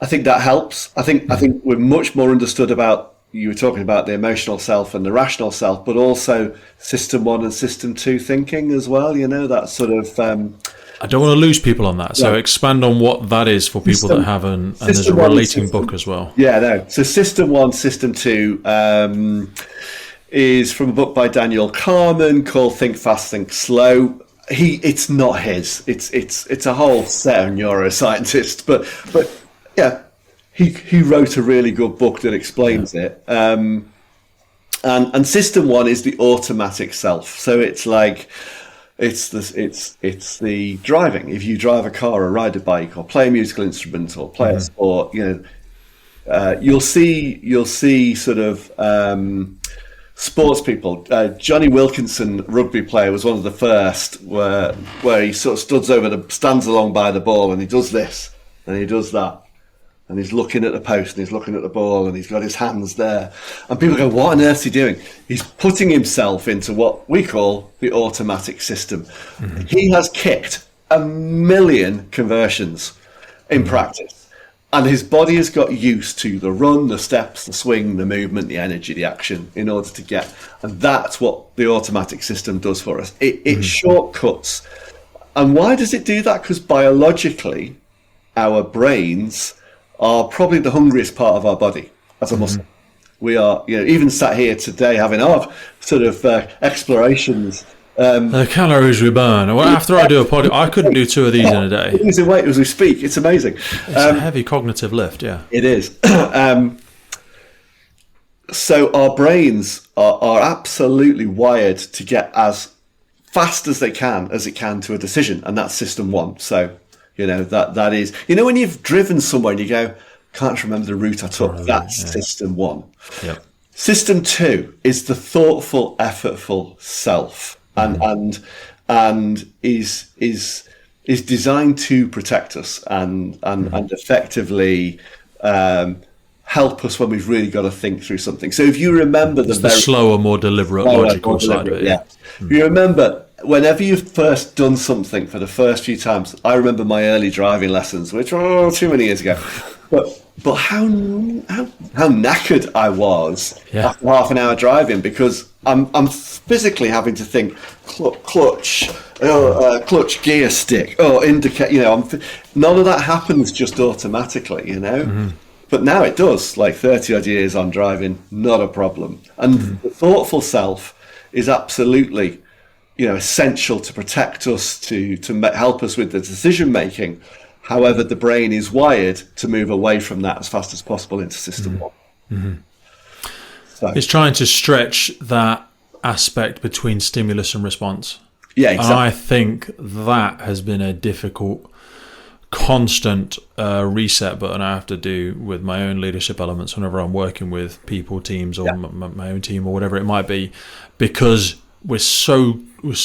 I think that helps. I think we're much more understood about. You were talking about the emotional self and the rational self, but also system 1 and system 2 thinking as well. That sort of. I don't want to lose people on that, so expand on what that is for people that haven't. And there's a relating book as well. Yeah, no. So system 1, system 2 is from a book by Daniel Kahneman called "Think Fast, Think Slow." It's not his. It's a whole set of neuroscientists, but yeah. He wrote a really good book that explains it. And system 1 is the automatic self. So it's like, It's the driving. If you drive a car or ride a bike or play a musical instrument or play a sport, you'll see sort of sports people. Johnny Wilkinson, rugby player, was one of the first where he sort of stands along by the ball and he does this and he does that. And he's looking at the post and he's looking at the ball and he's got his hands there. And people go, what on earth is he doing? He's putting himself into what we call the automatic system. He has kicked 1 million conversions in practice. And his body has got used to the run, the steps, the swing, the movement, the energy, the action in order to get. And that's what the automatic system does for us. It shortcuts. And why does it do that? Because biologically, our brains are probably the hungriest part of our body as a muscle. We are, even sat here today having our sort of explorations. The calories we burn. Well, after I do a podcast, I couldn't do 2 of these in a day. Losing weight as we speak. It's amazing. It's a heavy cognitive lift, yeah. It is. So our brains are absolutely wired to get as fast as it can to a decision, and that's system 1. So that is, when you've driven somewhere and you go, can't remember the route I took, that's system 1. Yep. System 2 is the thoughtful, effortful self, and is designed to protect us and effectively help us when we've really got to think through something. So if you remember the slower, more deliberate, logical side of it. Yeah. If you remember, whenever you've first done something for the first few times, I remember my early driving lessons, which were too many years ago, but how knackered I was after half an hour driving, because I'm physically having to think clutch, gear stick, indicate. None of that happens just automatically, But now it does. Like 30 odd years on driving, not a problem. And the thoughtful self is absolutely, essential to protect us, to help us with the decision making. However, the brain is wired to move away from that as fast as possible into system 1. So it's trying to stretch that aspect between stimulus and response. Yeah, exactly. And I think that has been a difficult, constant reset button I have to do with my own leadership elements whenever I'm working with people, teams, or my own team, or whatever it might be, because we're so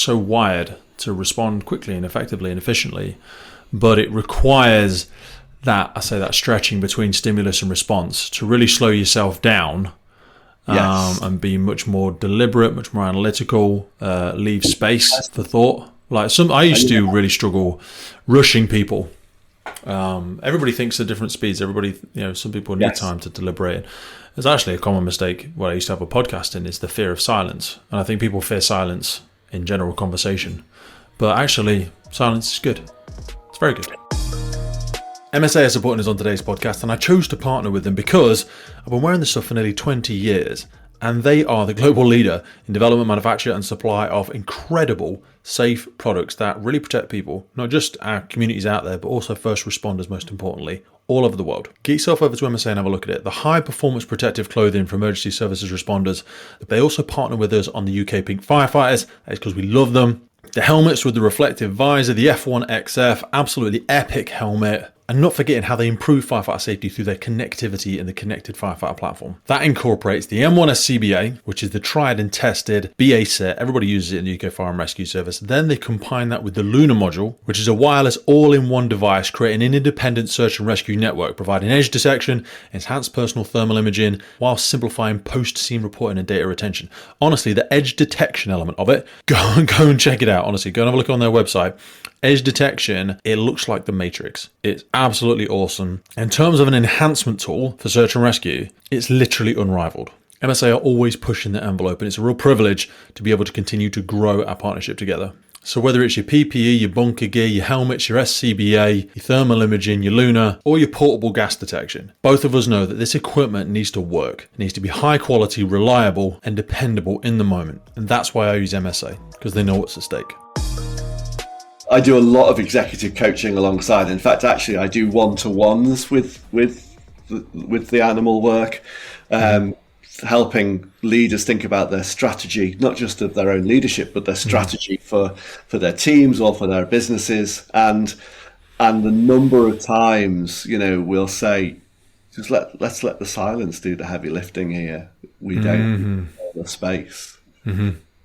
wired to respond quickly and effectively and efficiently, but it requires that stretching between stimulus and response to really slow yourself down. And be much more deliberate, much more analytical, leave space for thought. I used to really struggle rushing people. Everybody thinks at different speeds. Everybody, some people need time to deliberate. There's actually a common mistake. What I used to have a podcast in is the fear of silence. And I think people fear silence in general conversation. But actually, silence is good. It's very good. MSA are supporting us on today's podcast, and I chose to partner with them because I've been wearing this stuff for nearly 20 years, and they are the global leader in development, manufacture, and supply of incredible, safe products that really protect people, not just our communities out there, but also first responders, most importantly, all over the world. Get yourself over to MSA and have a look at it. The high-performance protective clothing for emergency services responders. They also partner with us on the UK Pink Firefighters. That's because we love them. The helmets with the reflective visor, the F1XF, absolutely epic helmet. And not forgetting how they improve firefighter safety through their connectivity in the connected firefighter platform. That incorporates the M1 SCBA, which is the tried and tested BA set. Everybody uses it in the UK Fire and Rescue Service. Then they combine that with the Luna module, which is a wireless all-in-one device, creating an independent search and rescue network, providing edge detection, enhanced personal thermal imaging, while simplifying post-scene reporting and data retention. Honestly, the edge detection element of it, go and check it out. Honestly, go and have a look on their website. Edge detection, it looks like the Matrix. It's absolutely awesome. In terms of an enhancement tool for search and rescue, it's literally unrivaled. MSA are always pushing the envelope, and it's a real privilege to be able to continue to grow our partnership together. So whether it's your PPE, your bunker gear, your helmets, your SCBA, your thermal imaging, your Luna, or your portable gas detection, both of us know that this equipment needs to work. It needs to be high quality, reliable, and dependable in the moment. And that's why I use MSA, because they know what's at stake. I do a lot of executive coaching alongside. In fact, actually, I do one-to-ones with the animal work. helping leaders think about their strategy, not just of their own leadership, but their strategy for their teams or for their businesses. And the number of times, we'll say, just let's let the silence do the heavy lifting here. We don't have the space.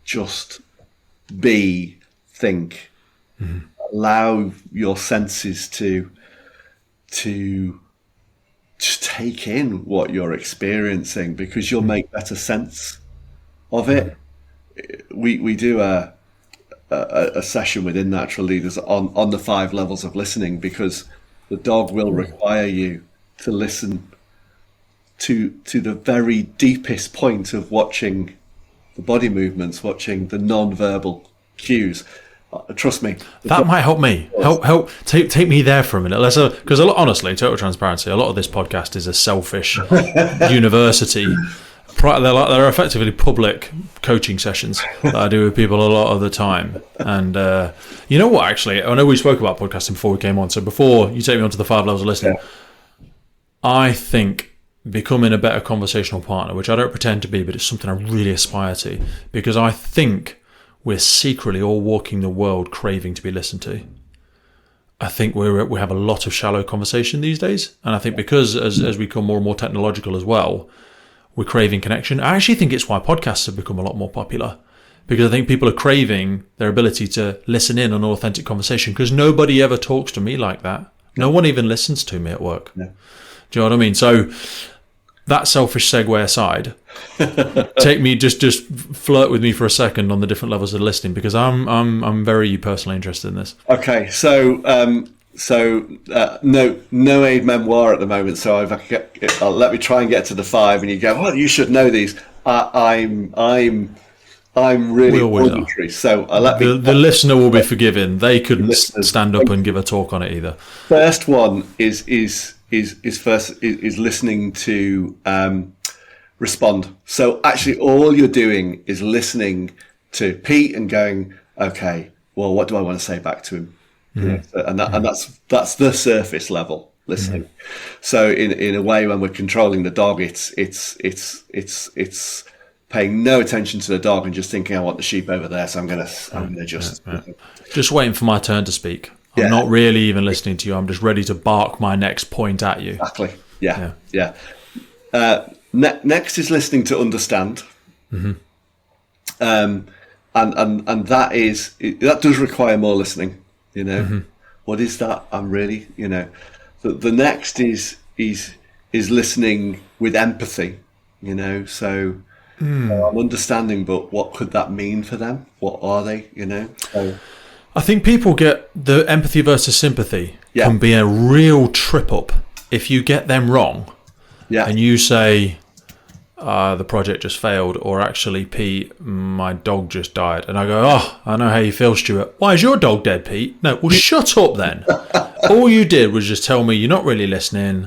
Just be, think, allow your senses to just take in what you're experiencing, because you'll make better sense of it. We do a session within Natural Leaders on the 5 levels of listening, because the dog will require you to listen to the very deepest point of watching the body movements, watching the non-verbal cues. Trust me, that might help me. Help take me there for a minute. Because honestly, total transparency, a lot of this podcast is a selfish university. They're effectively public coaching sessions that I do with people a lot of the time. And you know what? Actually, I know we spoke about podcasting before we came on. So before you take me on to the 5 levels of listening, I think becoming a better conversational partner, which I don't pretend to be, but it's something I really aspire to, because I think we're secretly all walking the world craving to be listened to. I think we have a lot of shallow conversation these days. And I think because as we become more and more technological as well, we're craving connection. I actually think it's why podcasts have become a lot more popular, because I think people are craving their ability to listen in on an authentic conversation, because nobody ever talks to me like that. No one even listens to me at work. No. Do you know what I mean? So that selfish segue aside, take me, just flirt with me for a second on the different levels of listening, because I'm very personally interested in this. Okay, so no aid memoir at the moment. So let me try and get to the 5, and you go, well, you should know these. I'm really auditory, so the listener will be forgiven. They couldn't stand up and give a talk on it either. First one is listening to respond. So actually, all you're doing is listening to Pete and going, okay, well, what do I want to say back to him? And that's the surface level listening. So in a way, when we're controlling the dog, it's paying no attention to the dog and just thinking, I want the sheep over there, so I'm gonna just waiting for my turn to speak. I'm not really even listening to you. I'm just ready to bark my next point at you. Exactly. Yeah. Next is listening to understand. And that does require more listening. What is that? I'm really, the next is listening with empathy. So I'm understanding, but what could that mean for them? What are they? So I think people get the empathy versus sympathy can be a real trip up if you get them wrong. And you say, the project just failed, or actually, Pete, my dog just died. And I go, oh, I know how you feel, Stuart. Why is your dog dead, Pete? No, well, shut up then. All you did was just tell me you're not really listening,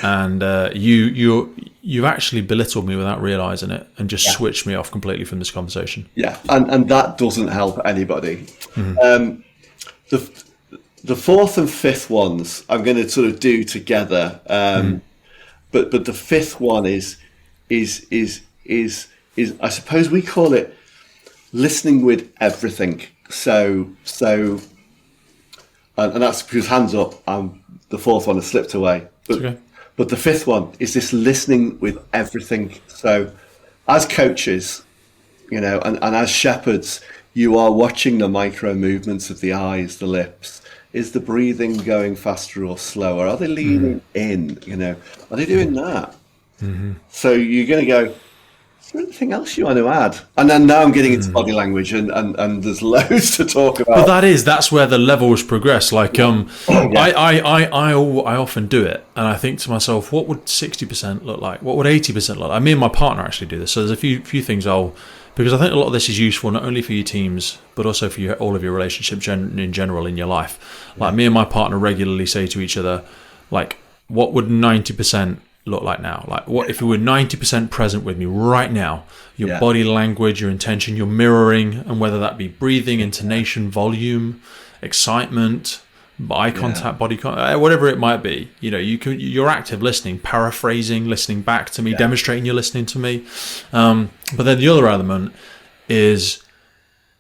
and you've actually belittled me without realising it, and just switched me off completely from this conversation. Yeah, and that doesn't help anybody. The 4th and 5th ones I'm going to sort of do together, but the 5th one is I suppose we call it listening with everything. So and that's because, hands up, the 4th one has slipped away. But the 5th one is this listening with everything. So as coaches, and as shepherds, you are watching the micro movements of the eyes, the lips. Is the breathing going faster or slower? Are they leaning in? Are they doing that? So you're going to go, is there anything else you want to add? And then now I'm getting into body language, and there's loads to talk about. But that's where the levels progress. Like I often do it, and I think to myself, what would 60% look like? What would 80% look like? Me and my partner actually do this. So there's a few things because I think a lot of this is useful not only for your teams, but also for all of your relationships in general in your life. Like me and my partner regularly say to each other, like, what would 90% look like now? Like, what if you were 90% present with me right now? Your body language, your intention, your mirroring, and whether that be breathing, intonation, volume, excitement, eye contact, body contact, whatever it might be. You're active listening, paraphrasing, listening back to me, demonstrating you're listening to me. But then the other element is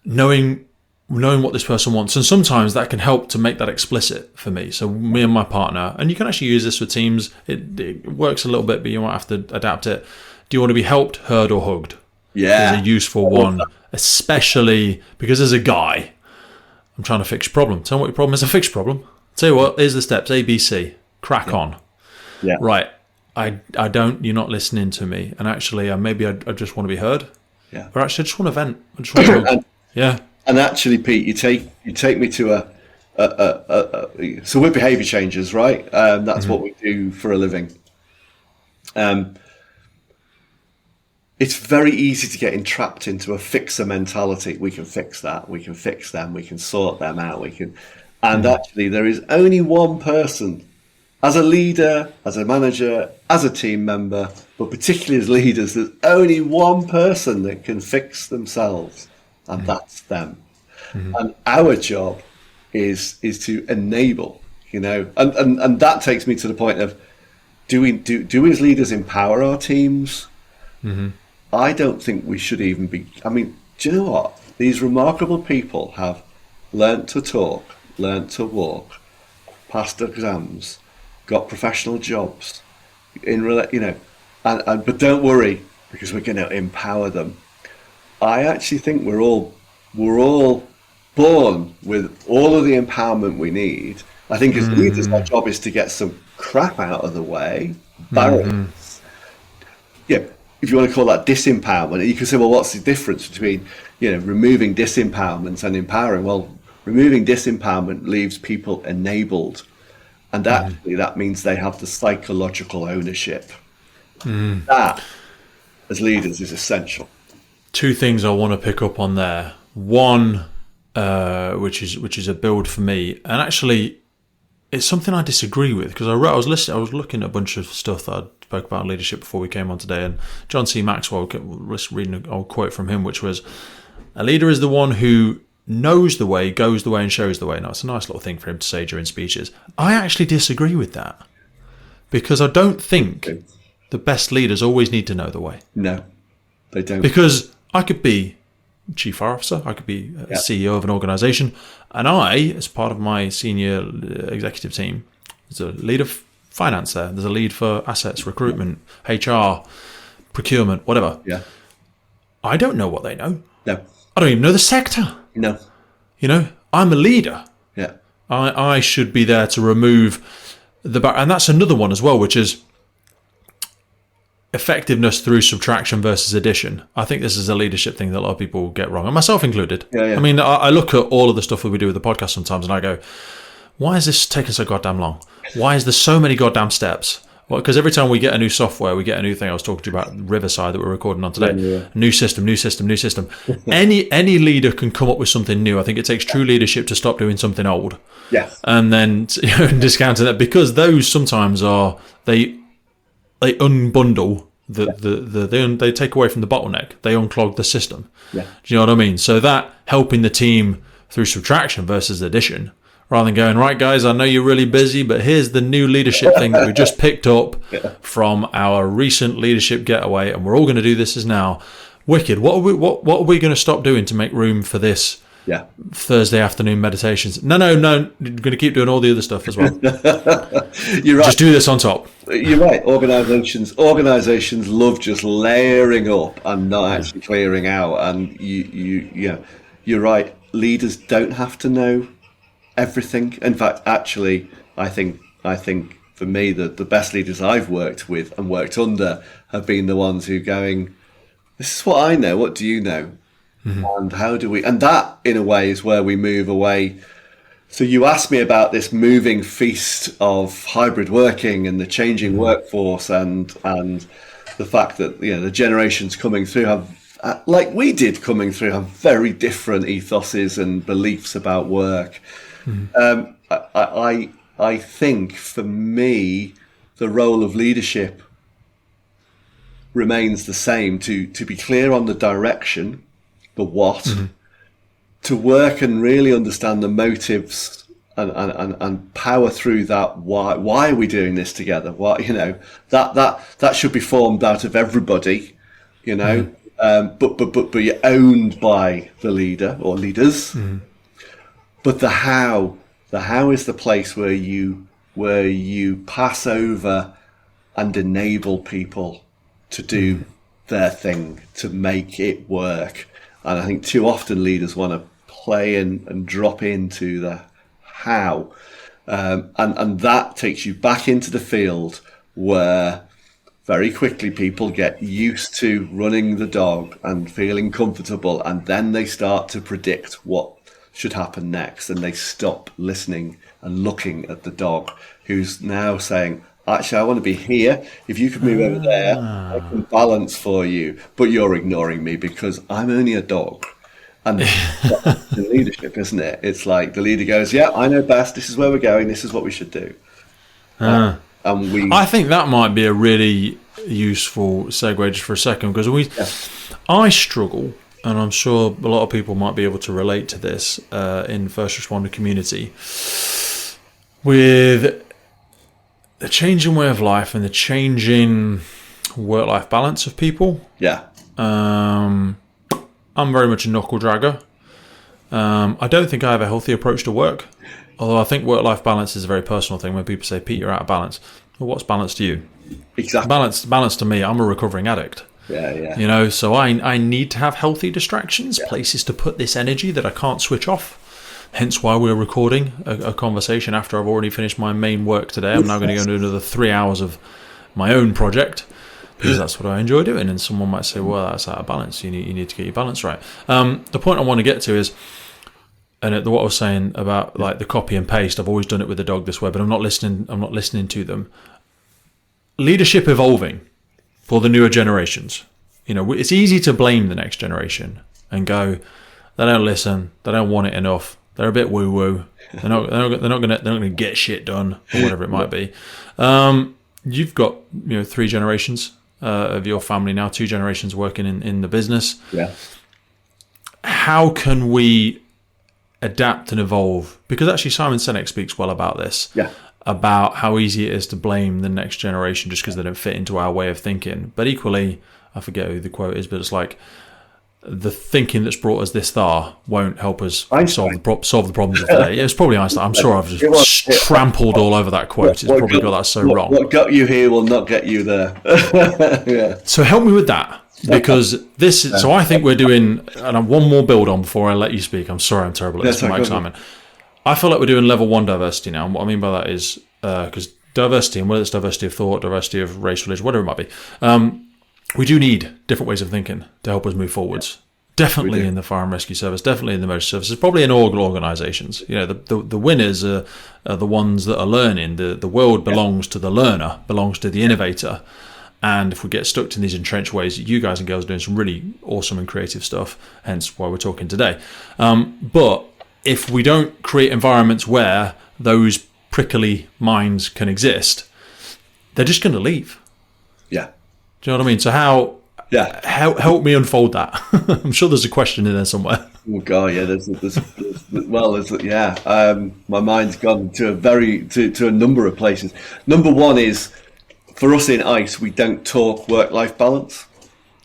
knowing what this person wants, and sometimes that can help to make that explicit for me. So me and my partner, and you can actually use this with teams. It works a little bit, but you might have to adapt it. Do you want to be helped, heard, or hugged? Yeah, is a useful one, especially because as a guy, I'm trying to fix your problem. Tell me what your problem is. A fixed problem. Tell you what, here's the steps: A, B, C. Crack on. Yeah. Right. I don't. You're not listening to me, and actually, maybe I just want to be heard. Yeah. Or actually, I just want to vent. I just want to hug. Yeah. And actually, Pete, you take me to so we're behaviour changers, right? That's what we do for a living. It's very easy to get entrapped into a fixer mentality. We can fix that. We can fix them. We can sort them out. And actually, there is only one person, as a leader, as a manager, as a team member, but particularly as leaders, there's only one person that can fix themselves, and that's them. And our job is to enable, and that takes me to the point of, do we as leaders empower our teams? I don't think we should even be. I mean, do you know what? These remarkable people have learnt to talk, learnt to walk, passed exams, got professional jobs, but don't worry, because we're going to empower them. I actually think we're all born with all of the empowerment we need. I think as leaders, our job is to get some crap out of the way, barriers. Yeah. If you want to call that disempowerment, you can say, well, what's the difference between, removing disempowerment and empowering? Well, removing disempowerment leaves people enabled. And actually, that means they have the psychological ownership. That, as leaders, is essential. Two things I want to pick up on there. One, which is a build for me, and actually, it's something I disagree with, because I was looking at a bunch of stuff that I spoke about leadership before we came on today, and John C. Maxwell, was reading an old quote from him, which was, a leader is the one who knows the way, goes the way, and shows the way. Now, it's a nice little thing for him to say during speeches. I actually disagree with that, because I don't think the best leaders always need to know the way. No, they don't. Because I could be chief fire officer, I could be a CEO of an organisation, and I, as part of my senior executive team, there's a lead of finance there, there's a lead for assets, recruitment, HR, procurement, whatever. Yeah. I don't know what they know. No. I don't even know the sector. No. I'm a leader. Yeah. I should be there to remove and that's another one as well, which is effectiveness through subtraction versus addition. I think this is a leadership thing that a lot of people get wrong, and myself included. Yeah. I mean, I look at all of the stuff that we do with the podcast sometimes, and I go, why is this taking so goddamn long? Why is there so many goddamn steps? Well, because every time we get a new software, we get a new thing. I was talking to you about Riverside that we're recording on today. Yeah. New system. Any leader can come up with something new. I think it takes true leadership to stop doing something old. Yes. And then discounting that, because those sometimes they unbundle they take away from the bottleneck. They unclog the system. Yeah. Do you know what I mean? So that helping the team through subtraction versus addition, rather than going, right, guys, I know you're really busy, but here's the new leadership thing that we just picked up from our recent leadership getaway, and we're all going to do this now. Wicked. What are we going to stop doing to make room for this? Yeah. Thursday afternoon meditations. No. You're going to keep doing all the other stuff as well. You're right. Just do this on top. You're right. Organizations love just layering up and not actually clearing out. And you're right. Leaders don't have to know everything. In fact, actually, I think for me, the best leaders I've worked with and worked under have been the ones who going, this is what I know. What do you know? And how do we? And that, in a way, is where we move away. So you asked me about this moving feast of hybrid working and the changing workforce, and the fact that the generations coming through have, like we did coming through, have very different ethoses and beliefs about work. I think for me, the role of leadership remains the same: to be clear on the direction, the what, to work and really understand the motives and power through that. Why are we doing this together? Why, that should be formed out of everybody, but you're owned by the leader or leaders. But the how is the place where you pass over and enable people to do their thing, to make it work. And I think too often leaders want to play and drop into the how. And that takes you back into the field where very quickly people get used to running the dog and feeling comfortable, and then they start to predict what should happen next, and they stop listening and looking at the dog, who's now saying, actually, I want to be here. If you could move over there, I can balance for you. But you're ignoring me because I'm only a dog. And that's the leadership, isn't it? It's like the leader goes, yeah, I know best. This is where we're going. This is what we should do. I think that might be a really useful segue just for a second, because I struggle, and I'm sure a lot of people might be able to relate to this in first responder community, with the changing way of life and the changing work-life balance of people. Yeah. I'm very much a knuckle dragger. I don't think I have a healthy approach to work, although I think work-life balance is a very personal thing. When people say, Pete, you're out of balance. Well, what's balance to you? Exactly. Balance to me, I'm a recovering addict. Yeah. So I need to have healthy distractions, places to put this energy that I can't switch off. Hence why we're recording a conversation after I've already finished my main work today. I'm now going to go into another 3 hours of my own project, because that's what I enjoy doing. And someone might say, well, that's out of balance. You need to get your balance right. The point I want to get to is, and what I was saying about like the copy and paste, I've always done it with the dog this way, but I'm not listening to them. Leadership evolving for the newer generations. It's easy to blame the next generation and go, they don't listen, they don't want it enough, they're a bit woo woo, they're not gonna get shit done, or whatever it might be. You've got 3 generations of your family now, 2 generations working in the business. Yeah. How can we adapt and evolve? Because actually Simon Sinek speaks well about this. Yeah. About how easy it is to blame the next generation just because they don't fit into our way of thinking. But equally, I forget who the quote is, but it's like, the thinking that's brought us this far won't help us solve the problems of today. It's probably Einstein. I'm sure I've just trampled all over that quote. It's probably got that so wrong. What got you here will not get you there. Yeah. So help me with that, because so I think we're doing, and one more build on before I let you speak. I'm sorry, I'm terrible at this, my excitement. I feel like we're doing level 1 diversity now. And what I mean by that is, because diversity, and whether it's diversity of thought, diversity of race, religion, whatever it might be, we do need different ways of thinking to help us move forwards. Definitely in the fire and rescue service, definitely in the emergency services, probably in all organisations. The winners are the ones that are learning. The world belongs to the learner, belongs to the innovator. And if we get stuck in these entrenched ways, you guys and girls are doing some really awesome and creative stuff, hence why we're talking today. But if we don't create environments where those prickly minds can exist, they're just going to leave. Yeah. Do you know what I mean? So how help me unfold that. I'm sure there's a question in there somewhere. Oh God, yeah. My mind's gone to a number of places. Number one is, for us in ICE, we don't talk work-life balance.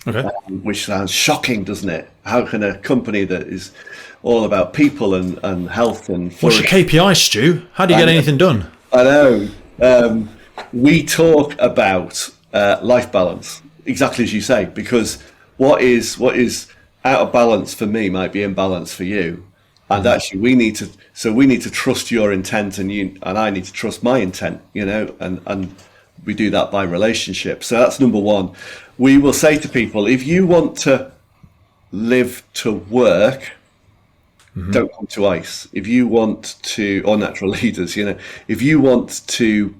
Okay. Which sounds shocking, doesn't it? How can a company that is all about people and health and what's your KPI, Stu? How do you get anything done? I know. We talk about life balance, exactly as you say, because what is out of balance for me might be in balance for you, and actually we need to trust your intent, and I need to trust my intent, and we do that by relationship. So that's number one. We will say to people, if you want to live to work, don't come to ICE. If you want to, or natural leaders, if you want to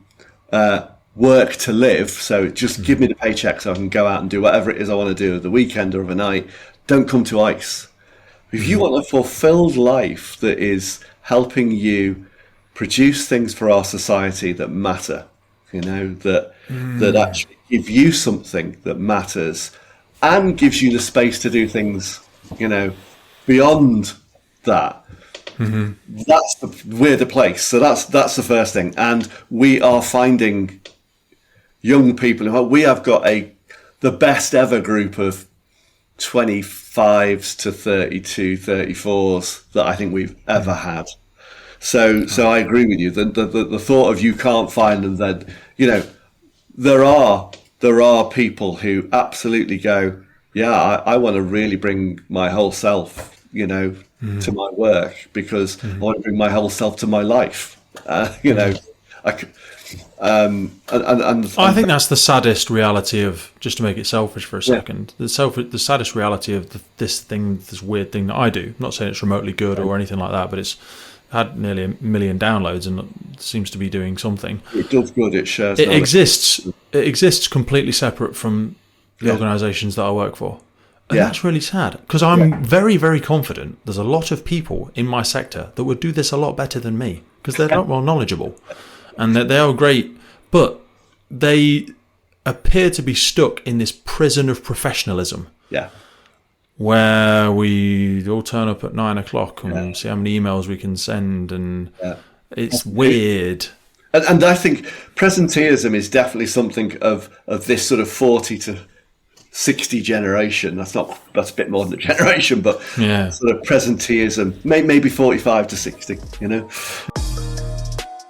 work to live, so just give me the paycheck so I can go out and do whatever it is I want to do at the weekend or overnight, don't come to ICE. If you want a fulfilled life that is helping you produce things for our society that matter, that actually give you something that matters and gives you the space to do things, beyond that, we're the place. So that's the first thing. And we are finding young people. We have got the best ever group of 25s to 32, 34s that I think we've ever had. So I agree with you. The thought of you can't find them, that, you know, there are people who absolutely go, yeah, I want to really bring my whole self, you know, to my work, because I want to bring my whole self to my life. You know, I think that's the saddest reality of, just to make it selfish for a second, the saddest reality of this weird thing that I do. I'm not saying it's remotely good or anything like that, but it's had nearly 1 million downloads and seems to be doing something. It does good. It shares. It exists completely separate from the organisations that I work for. And that's really sad, because I'm very, very confident there's a lot of people in my sector that would do this a lot better than me, because they're not well knowledgeable and they are great, but they appear to be stuck in this prison of professionalism. Yeah. Where we all turn up at 9 o'clock and see how many emails we can send, and it's weird. And I think presenteeism is definitely something of this sort of 40 to 60 generation. That's a bit more than a generation, but sort of presenteeism, maybe 45 to 60, you know.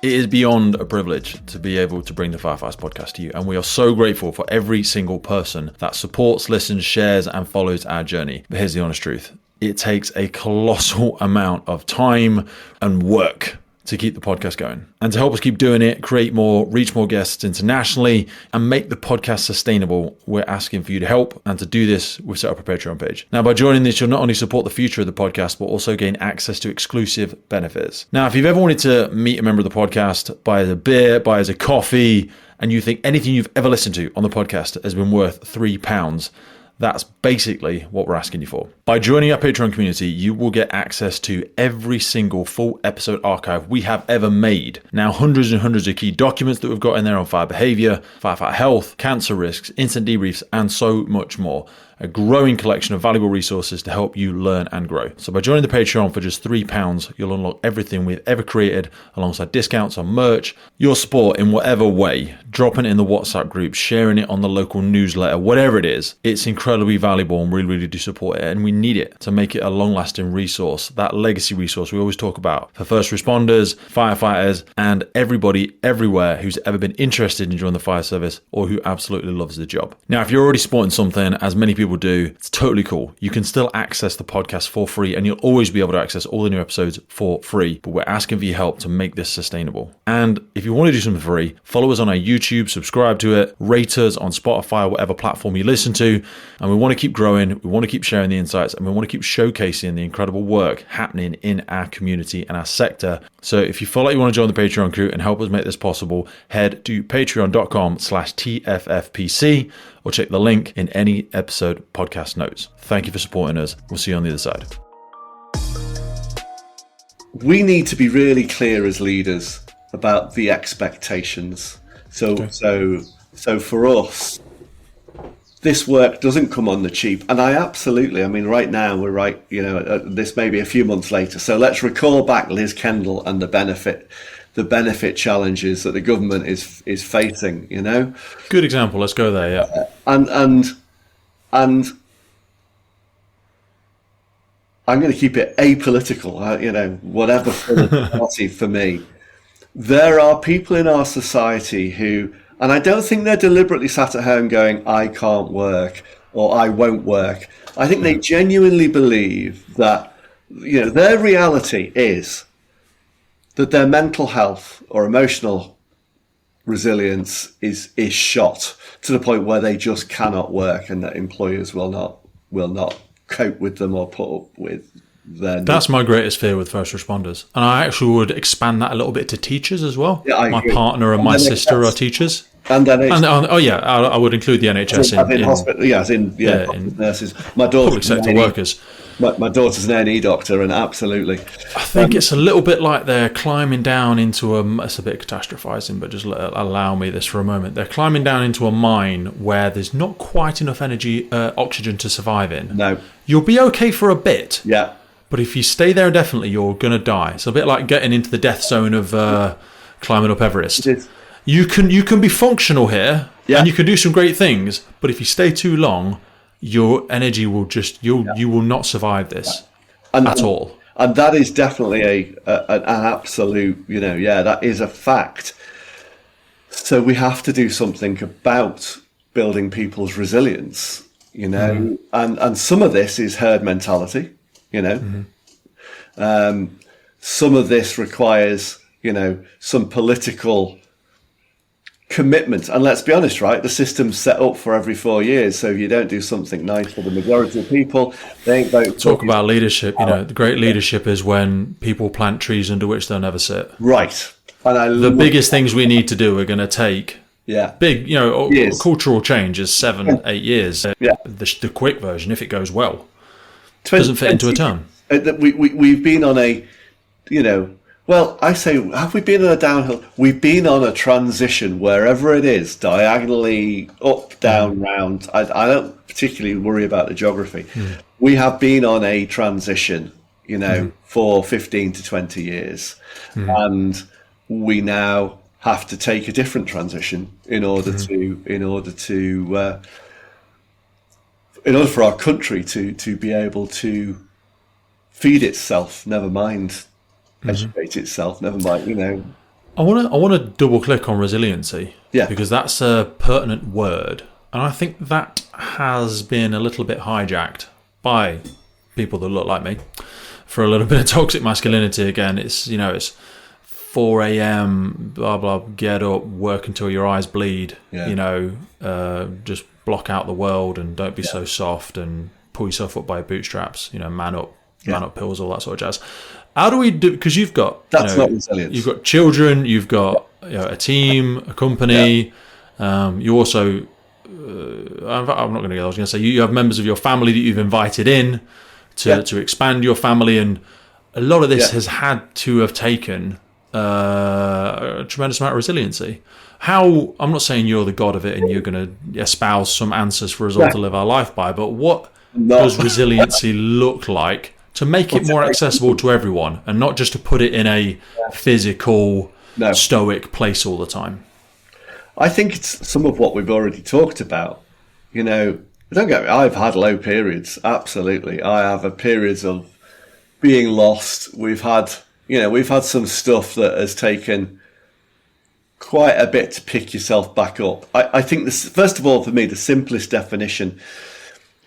It is beyond a privilege to be able to bring the Firefights podcast to you, and we are so grateful for every single person that supports, listens, shares, and follows our journey. But here's the honest truth. It takes a colossal amount of time and work to keep the podcast going. And to help us keep doing it, create more, reach more guests internationally, and make the podcast sustainable, we're asking for you to help. And to do this, we've set up a Patreon page. Now, by joining this, you'll not only support the future of the podcast, but also gain access to exclusive benefits. Now, if you've ever wanted to meet a member of the podcast, buy us a beer, buy us a coffee, and you think anything you've ever listened to on the podcast has been worth £3, that's basically what we're asking you for. By joining our Patreon community, you will get access to every single full episode archive we have ever made. Now, hundreds and hundreds of key documents that we've got in there on fire behavior, firefighter health, cancer risks, incident debriefs, and so much more. A growing collection of valuable resources to help you learn and grow. So by joining the Patreon for just £3, you'll unlock everything we've ever created, alongside discounts on merch, your support in whatever way, dropping it in the WhatsApp group, sharing it on the local newsletter, whatever it is. It's incredibly valuable, and we really do support it, and we need it to make it a long-lasting resource, that legacy resource we always talk about for first responders, firefighters, and everybody everywhere who's ever been interested in joining the fire service or who absolutely loves the job. Now, if you're already supporting something, as many people do, it's totally cool. You can still access the podcast for free, and you'll always be able to access all the new episodes for free, but we're asking for your help to make this sustainable. And if you want to do something free, follow us on our YouTube, subscribe to it, rate us on Spotify, whatever platform you listen to, and we want to keep growing, we want to keep sharing the insights, and we want to keep showcasing the incredible work happening in our community and our sector. So if you feel like you want to join the Patreon crew and help us make this possible, head to patreon.com/TFFPC, or check the link in any episode podcast notes. Thank you for supporting us. We'll see you on the other side. We need to be really clear as leaders about the expectations. So for us, this work doesn't come on the cheap. And I mean, right now we're this may be a few months later. So let's recall back Liz Kendall and the benefit challenges that the government is facing, you know. Good example. Let's go there. Yeah. And I'm going to keep it apolitical, whatever party for me. There are people in our society who, and I don't think they're deliberately sat at home going, I can't work or I won't work. I think they genuinely believe that, their reality is that their mental health or emotional resilience is shot to the point where they just cannot work, and that employers will not cope with them or put up with their. That's my greatest fear with first responders, and I actually would expand that a little bit to teachers as well. Yeah, my partner and my sister are teachers. And then I would include the NHS in hospital, in nurses. My daughter, public sector workers. My daughter's an A&E doctor, and absolutely. I think it's a little bit like they're climbing down into it's a bit catastrophizing, but just allow me this for a moment. They're climbing down into a mine where there's not quite enough oxygen to survive in. No. You'll be okay for a bit. Yeah. But if you stay there indefinitely, you're going to die. It's a bit like getting into the death zone of climbing up Everest. You can be functional here, and you can do some great things. But if you stay too long, your energy will you will not survive this at all. And that is definitely an absolute, that is a fact. So we have to do something about building people's resilience, and some of this is herd mentality, some of this requires, some political commitment. And let's be honest, right? The system's set up for every 4 years. So if you don't do something nice for the majority of people, they ain't voting. Talk about leadership. The great leadership is when people plant trees under which they'll never sit. Right. And the biggest things we need to do are going to take big, years. Cultural change is 7-8 years. The quick version, if it goes well, doesn't fit into a term. We've been on a, I say, have we been on a downhill? We've been on a transition wherever it is, diagonally, up, down, round. I don't particularly worry about the geography. We have been on a transition, for 15 to 20 years. And we now have to take a different transition in order for our country to be able to feed itself, never mind educate itself, never mind, I want to double click on resiliency, because that's a pertinent word, and I think that has been a little bit hijacked by people that look like me for a little bit of toxic masculinity. Again, it's 4 a.m. blah blah, get up, work until your eyes bleed, just block out the world and don't be so soft and pull yourself up by your bootstraps, man up pills, all that sort of jazz. How do we do? Because you've got not resilience. You've got children, you've got a team, a company. You also, I'm not going to go. I was going to say you have members of your family that you've invited in to expand your family, and a lot of this has had to have taken a tremendous amount of resiliency. How? I'm not saying you're the god of it and you're going to espouse some answers for us all to live our life by, but what does resiliency look like to make it more accessible to everyone, and not just to put it in a physical, stoic place all the time? I think it's some of what we've already talked about. Don't get me, I've had low periods, absolutely. I have periods of being lost. We've had some stuff that has taken quite a bit to pick yourself back up. I think this, first of all, for me, the simplest definition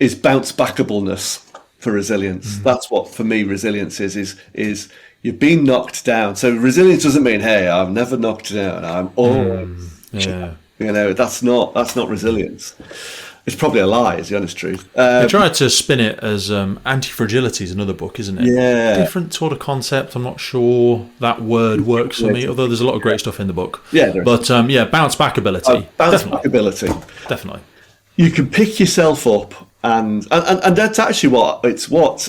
is bounce backableness for resilience. That's what, for me, resilience is you've been knocked down. So resilience doesn't mean, hey, I've never knocked down, I'm always that's not resilience. It's probably a lie, is the honest truth. They tried to spin it as anti-fragility is another book, isn't it? Yeah. Different sort of concept. I'm not sure that word works for me, although there's a lot of great stuff in the book. Yeah, there is. But bounce back ability. Back ability. Definitely. You can pick yourself up, and that's actually what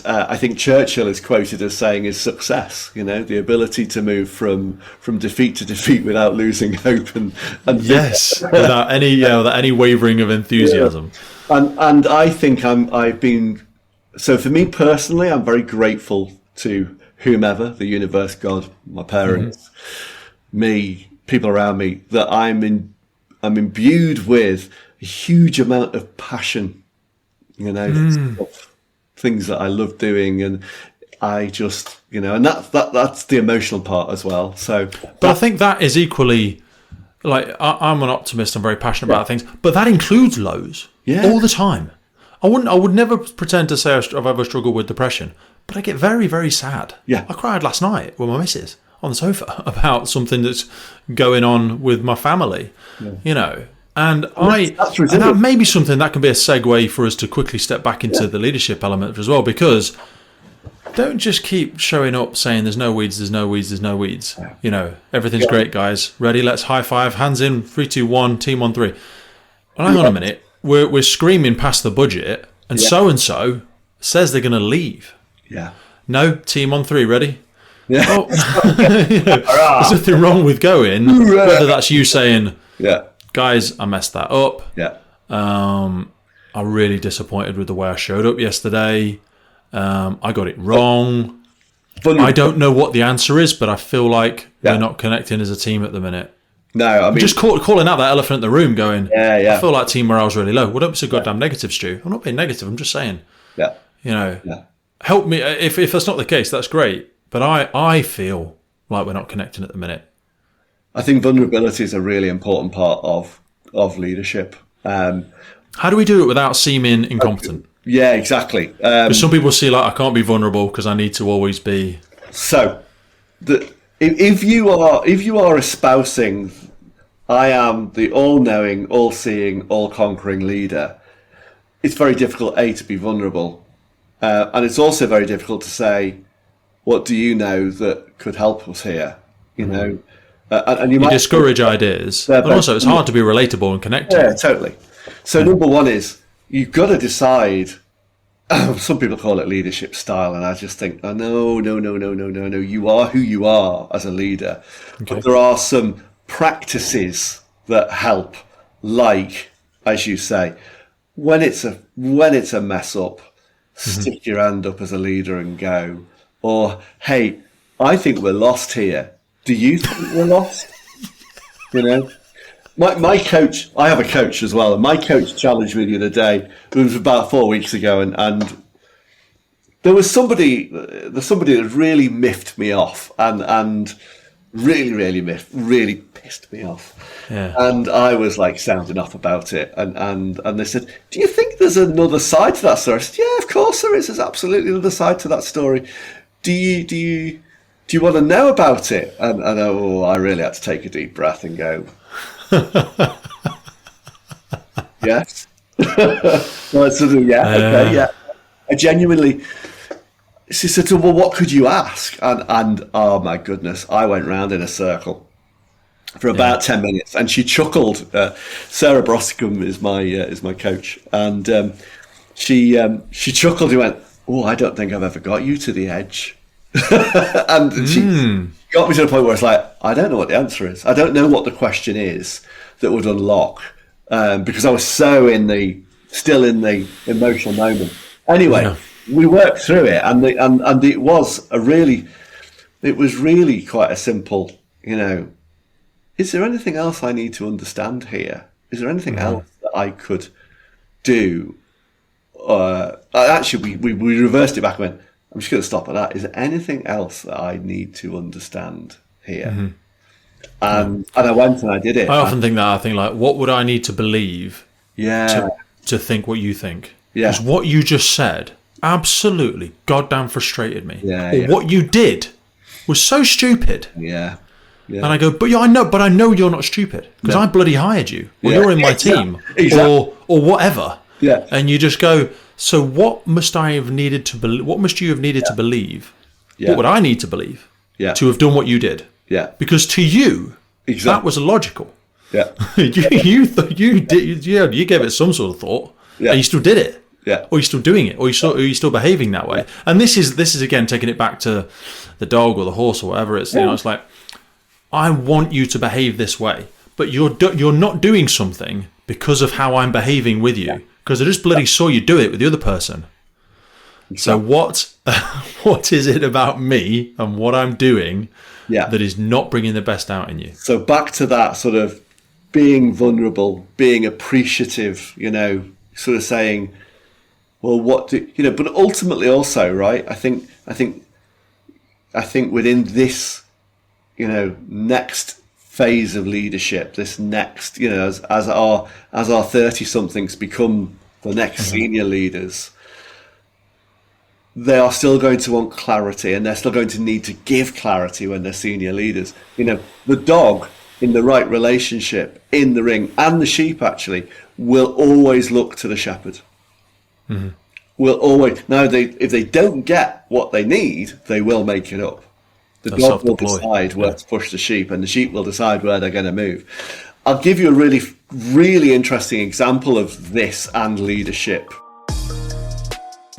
I think Churchill is quoted as saying is success. The ability to move from defeat to defeat without losing hope and yes, without any wavering of enthusiasm. And I think I've been, so for me personally, I'm very grateful to whomever, the universe, God, my parents, me, people around me, that I'm imbued with a huge amount of passion, things that I love doing, and I just, and that's the emotional part as well. So, but I think that is equally, like, I'm an optimist. I'm very passionate about things, but that includes lows all the time. I would never pretend to say I've ever struggled with depression, but I get very, very sad. Yeah, I cried last night with my missus on the sofa about something that's going on with my family. And that may be something that can be a segue for us to quickly step back into the leadership element as well, because don't just keep showing up saying there's no weeds, there's no weeds, there's no weeds. Everything's great, guys. Ready? Let's high five. Hands in. 3, 2, 1. Team on 3. Well, hang on a minute. We're screaming past the budget, and so says they're going to leave. Yeah. No, team on 3. Ready? Yeah. Oh, there's nothing wrong with going. Whether that's you saying, guys, I messed that up. Yeah. I'm really disappointed with the way I showed up yesterday. I got it wrong. I don't know what the answer is, but I feel like we're not connecting as a team at the minute. No, I mean... Just calling out that elephant in the room going, I feel like team morale's really low. Well, don't be so goddamn negative, Stu. I'm not being negative. I'm just saying, help me. If that's not the case, that's great. But I feel like we're not connecting at the minute. I think vulnerability is a really important part of leadership. How do we do it without seeming incompetent? Yeah, exactly. Because some people see like I can't be vulnerable because I need to always be. So, if you are espousing, I am the all-knowing, all-seeing, all-conquering leader, it's very difficult to be vulnerable, and it's also very difficult to say, what do you know that could help us here? You know, and you might discourage ideas, but also it's hard to be relatable and connected. Yeah, totally. So number one is you've got to decide. Some people call it leadership style, and I just think, no. You are who you are as a leader, but there are some practices that help, like, as you say, when it's a mess up, stick your hand up as a leader and go. Or, hey, I think we're lost here. Do you think we're lost? You know, my coach, I have a coach as well, and my coach challenged me the other day. It was about 4 weeks ago, and there was somebody that really miffed me off, and really pissed me off. Yeah. And I was like sounding off about it, and they said, "Do you think there's another side to that story?" I said, "Yeah, of course there is. There's absolutely another side to that story. Do you want to know about it?" And I really had to take a deep breath and go, yes. Well, sort of, okay, yeah. I genuinely. She said, "Well, what could you ask?" And oh my goodness, I went round in a circle for about 10 minutes, and she chuckled. Sarah Broscombe is my coach, and she chuckled. He went, "Oh, I don't think I've ever got you to the edge." And she got me to the point where it's like, I don't know what the answer is. I don't know what the question is that would unlock, because I was so still in the emotional moment. Anyway, we worked through it, and it was really quite a simple, you know, is there anything else I need to understand here? Is there anything else that I could do? Actually, we reversed it back and went, I'm just going to stop at that. Is there anything else that I need to understand here? And I went and I did it. I often think that. I think like, what would I need to believe to think what you think? Yeah. Because what you just said absolutely goddamn frustrated me. Yeah. What you did was so stupid. Yeah. And I go, but I know you're not stupid because I bloody hired you. Or you're in my team, or whatever. Yeah. And you just go, so what must I have needed to believe? What must you have needed to believe? Yeah. What would I need to believe to have done what you did? Yeah. Because to you, that was illogical. Yeah. you gave it some sort of thought, and you still did it. Yeah. Or you're still doing it, or you're still behaving that way. And this is again taking it back to the dog or the horse or whatever. It's you know, it's like, I want you to behave this way, but you're not doing something because of how I'm behaving with you, because I just bloody saw you do it with the other person. Exactly. So what is it about me and what I'm doing that is not bringing the best out in you? So back to that sort of being vulnerable, being appreciative, you know, sort of saying, well, what do you know? But ultimately, also, right? I think within this, you know, next phase of leadership, this next, you know, as our 30-somethings become the next senior leaders, they are still going to want clarity, and they're still going to need to give clarity when they're senior leaders. You know, the dog in the right relationship in the ring, and the sheep actually, will always look to the shepherd. Will always. Now, if they don't get what they need, they will make it up. The dog will decide where to push the sheep, and the sheep will decide where they're going to move. I'll give you a really, really interesting example of this and leadership.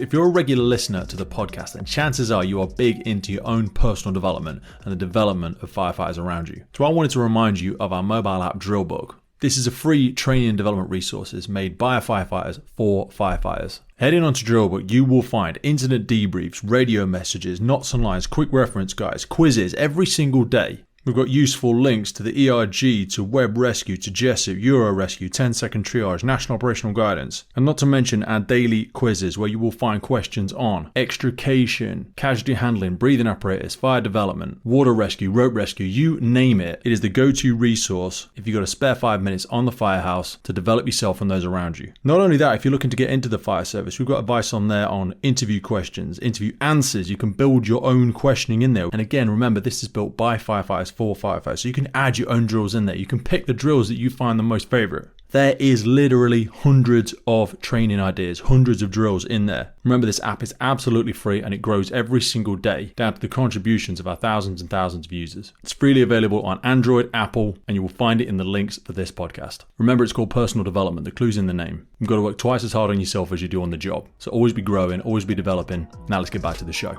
If you're a regular listener to the podcast, then chances are you are big into your own personal development and the development of firefighters around you. So I wanted to remind you of our mobile app Drill Book. This is a free training and development resources made by firefighters for firefighters. Heading on to Drillbook, you will find incident debriefs, radio messages, knots and lines, quick reference guides, quizzes every single day. We've got useful links to the ERG, to Web Rescue, to Jessup, Euro Rescue, 10-second triage, National Operational Guidance, and not to mention our daily quizzes where you will find questions on extrication, casualty handling, breathing apparatus, fire development, water rescue, rope rescue, you name it. It is the go-to resource if you've got a spare 5 minutes on the firehouse to develop yourself and those around you. Not only that, if you're looking to get into the fire service, we've got advice on there on interview questions, interview answers. You can build your own questioning in there. And again, remember, this is built by firefighters for firefighters, so you can add your own drills in there. You can pick the drills that you find the most favorite. There is literally hundreds of training ideas, hundreds of drills in there. Remember, this app is absolutely free and it grows every single day down to the contributions of our thousands and thousands of users. It's freely available on Android, Apple, and you will find it in the links for this podcast. Remember, it's called personal development. The clue's in the name. You've got to work twice as hard on yourself as you do on the job. So always be growing, always be developing. Now let's get back to the show.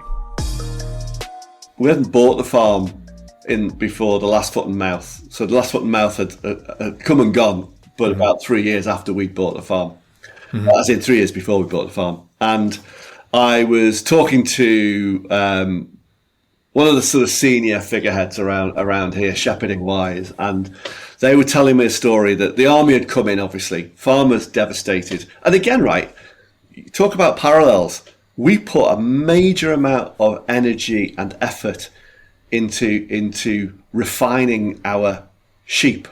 We hadn't bought the farm in before the last foot and mouth. So the last foot and mouth had come and gone, but about 3 years after we'd bought the farm. As in 3 years before we bought the farm. And I was talking to one of the sort of senior figureheads around here, shepherding wise, and they were telling me a story that the army had come in, obviously, farmers devastated. And again, right, talk about parallels. We put a major amount of energy and effort into refining our sheep,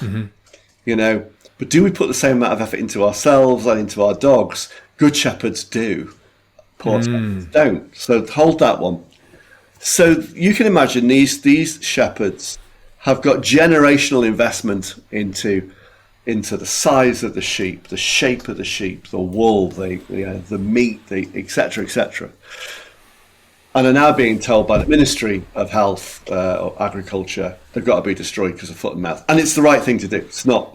you know, but do we put the same amount of effort into ourselves and into our dogs? Good shepherds do, poor shepherds don't. So hold that one. So you can imagine these shepherds have got generational investment into the size of the sheep, the shape of the sheep, the wool, the meat, etc., etc. And are now being told by the Ministry of Health or Agriculture they've got to be destroyed because of foot and mouth. And it's the right thing to do. It's not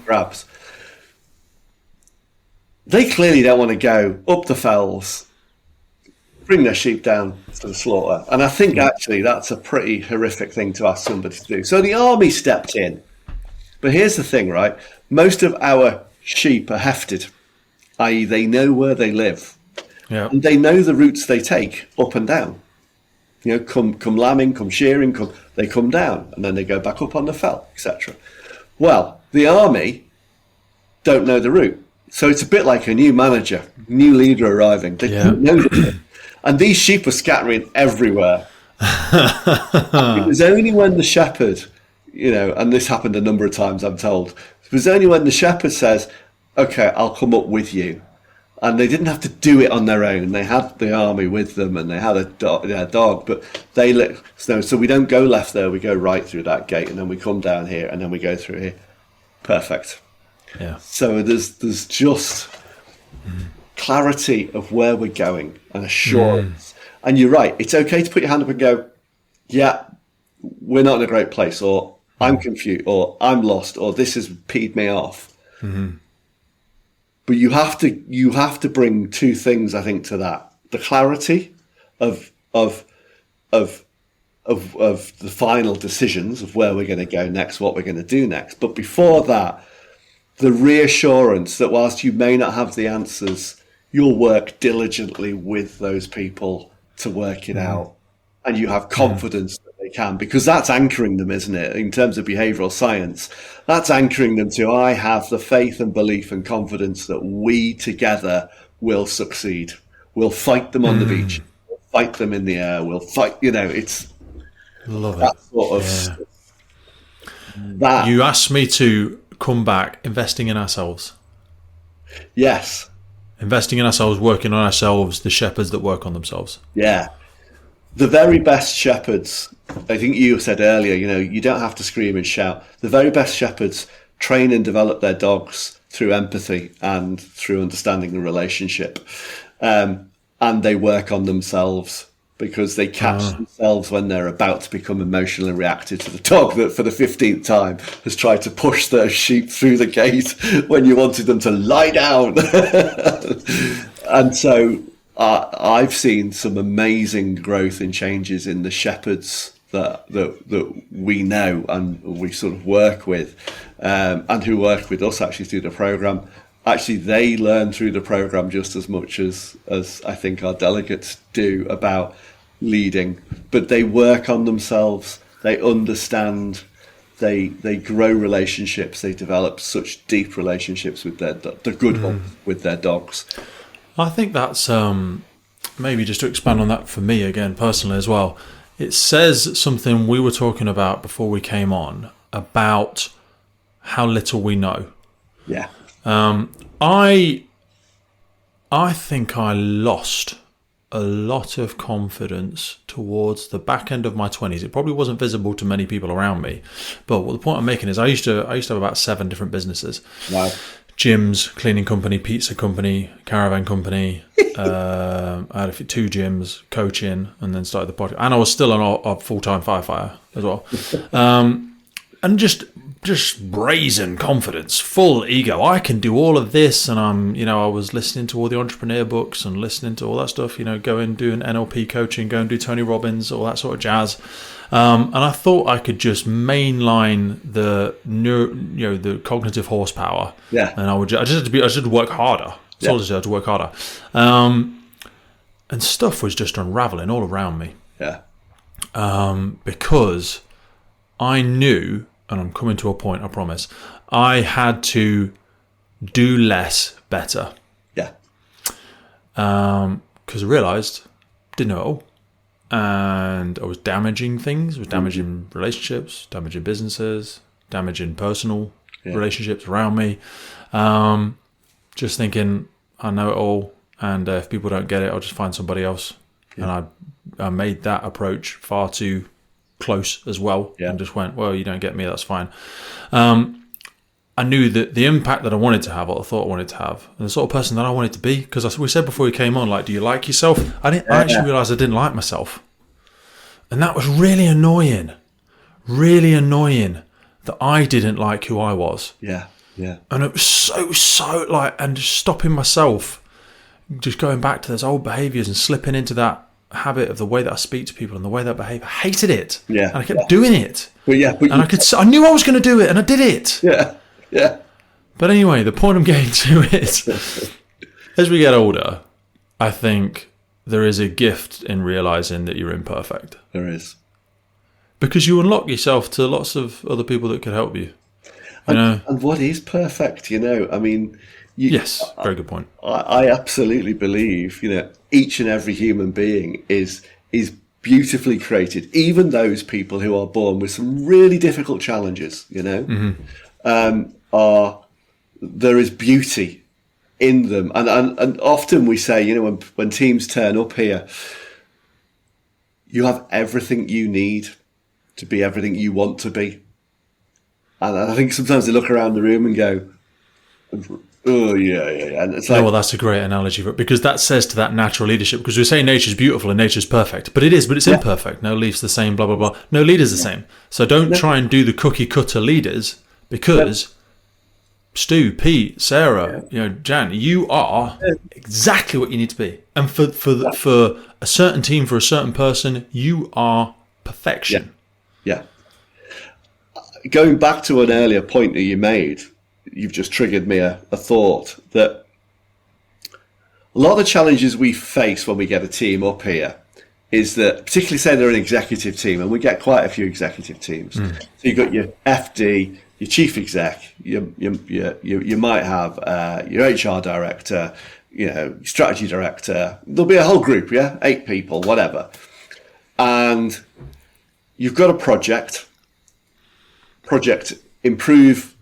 grabs. They clearly don't want to go up the fells, bring their sheep down to the slaughter. And I think actually that's a pretty horrific thing to ask somebody to do. So the army stepped in. But here's the thing, right? Most of our sheep are hefted, i.e. they know where they live. Yeah. And they know the routes they take up and down. You know, come lambing, come shearing, they come down and then they go back up on the fell, etc. Well, the army don't know the route. So it's a bit like a new manager, new leader arriving. They don't know the route. And these sheep were scattering everywhere. It was only when the shepherd, you know, and this happened a number of times, I'm told, it was only when the shepherd says, okay, I'll come up with you. And they didn't have to do it on their own. They had the army with them, and they had a dog. But so we don't go left there. We go right through that gate, and then we come down here, and then we go through here. Perfect. Yeah. So there's just clarity of where we're going and assurance. And you're right. It's okay to put your hand up and go, yeah, we're not in a great place, or I'm confused, or I'm lost, or this has peed me off. But you have to bring two things, I think, to that: the clarity of the final decisions of where we're going to go next, what we're going to do next. But before that, the reassurance that whilst you may not have the answers, you'll work diligently with those people to work it out, and you have confidence that they can, because that's anchoring them, isn't it? In terms of behavioural science, that's anchoring them to, I have the faith and belief and confidence that we together will succeed. We'll fight them on the beach, we'll fight them in the air, we'll fight, you know, it's Love that it. sort of stuff. That, you asked me to come back investing in ourselves. yes. Investing in ourselves, working on ourselves, the shepherds that work on themselves. Yeah. The very best shepherds, I think you said earlier, you know, you don't have to scream and shout. The very best shepherds train and develop their dogs through empathy and through understanding the relationship. And they work on themselves because they catch themselves when they're about to become emotionally reactive to the dog that for the 15th time has tried to push their sheep through the gate when you wanted them to lie down. And so I've seen some amazing growth and changes in the shepherds that we know and we sort of work with, and who work with us actually through the program. Actually, they learn through the program just as much as I think our delegates do about leading. But they work on themselves. They understand. They grow relationships. They develop such deep relationships with the good ones with their dogs. I think that's maybe just to expand on that for me again personally as well. It says something we were talking about before we came on about how little we know. Yeah. I think I lost a lot of confidence towards the back end of my 20s. It probably wasn't visible to many people around me, but the point I'm making is I used to have about 7 different businesses. Wow. Gyms, cleaning company, pizza company, caravan company. I had 2 gyms, coaching, and then started the podcast. And I was still a full-time firefighter as well. And just brazen confidence, full ego. I can do all of this, and I was listening to all the entrepreneur books and listening to all that stuff. Going doing NLP coaching, go and do Tony Robbins, all that sort of jazz. And I thought I could just mainline the cognitive horsepower. Yeah. And I just had to work harder. That's all I just had to work harder. And stuff was just unraveling all around me. Yeah. Because I knew, and I'm coming to a point, I promise, I had to do less better. Yeah. Because I realised, didn't know it all. And I was damaging things, was damaging relationships, damaging businesses, damaging personal relationships around me. Just thinking, I know it all, and if people don't get it, I'll just find somebody else. Yeah. And I made that approach far too close as well, and just went, well, you don't get me, that's fine. I knew that the impact that I wanted to have, what I thought I wanted to have, and the sort of person that I wanted to be, because we said before we came on, like, do you like yourself? I actually realised I didn't like myself. And that was really annoying that I didn't like who I was. Yeah, yeah. And it was so like, and just stopping myself, just going back to those old behaviours and slipping into that habit of the way that I speak to people and the way that I behave. I hated it. Yeah. And I kept doing it. But I knew I was going to do it, and I did it. Yeah, yeah. But anyway, the point I'm getting to is, as we get older, I think there is a gift in realising that you're imperfect. There is. Because you unlock yourself to lots of other people that could help you. And what is perfect, I mean... Yes, very good point. I absolutely believe, each and every human being is beautifully created. Even those people who are born with some really difficult challenges, there is beauty in them. And often we say, when teams turn up here, you have everything you need to be everything you want to be. And I think sometimes they look around the room and go, oh, yeah. And it's like, well, that's a great analogy for it, because that says to that natural leadership, because we say nature's beautiful and nature's perfect, but it's imperfect. No leaf's the same, blah, blah, blah. No leader's the same. So don't try and do the cookie cutter leaders, because Stu, Pete, Sarah, Jan, you are exactly what you need to be. And for a certain team, for a certain person, you are perfection. Yeah. Going back to an earlier point that you made, you've just triggered me a thought that a lot of the challenges we face when we get a team up here is that, particularly say they're an executive team, and we get quite a few executive teams. So you've got your FD, your chief exec, you might have your HR director, your strategy director. There'll be a whole group, 8 people, whatever. And you've got a project improve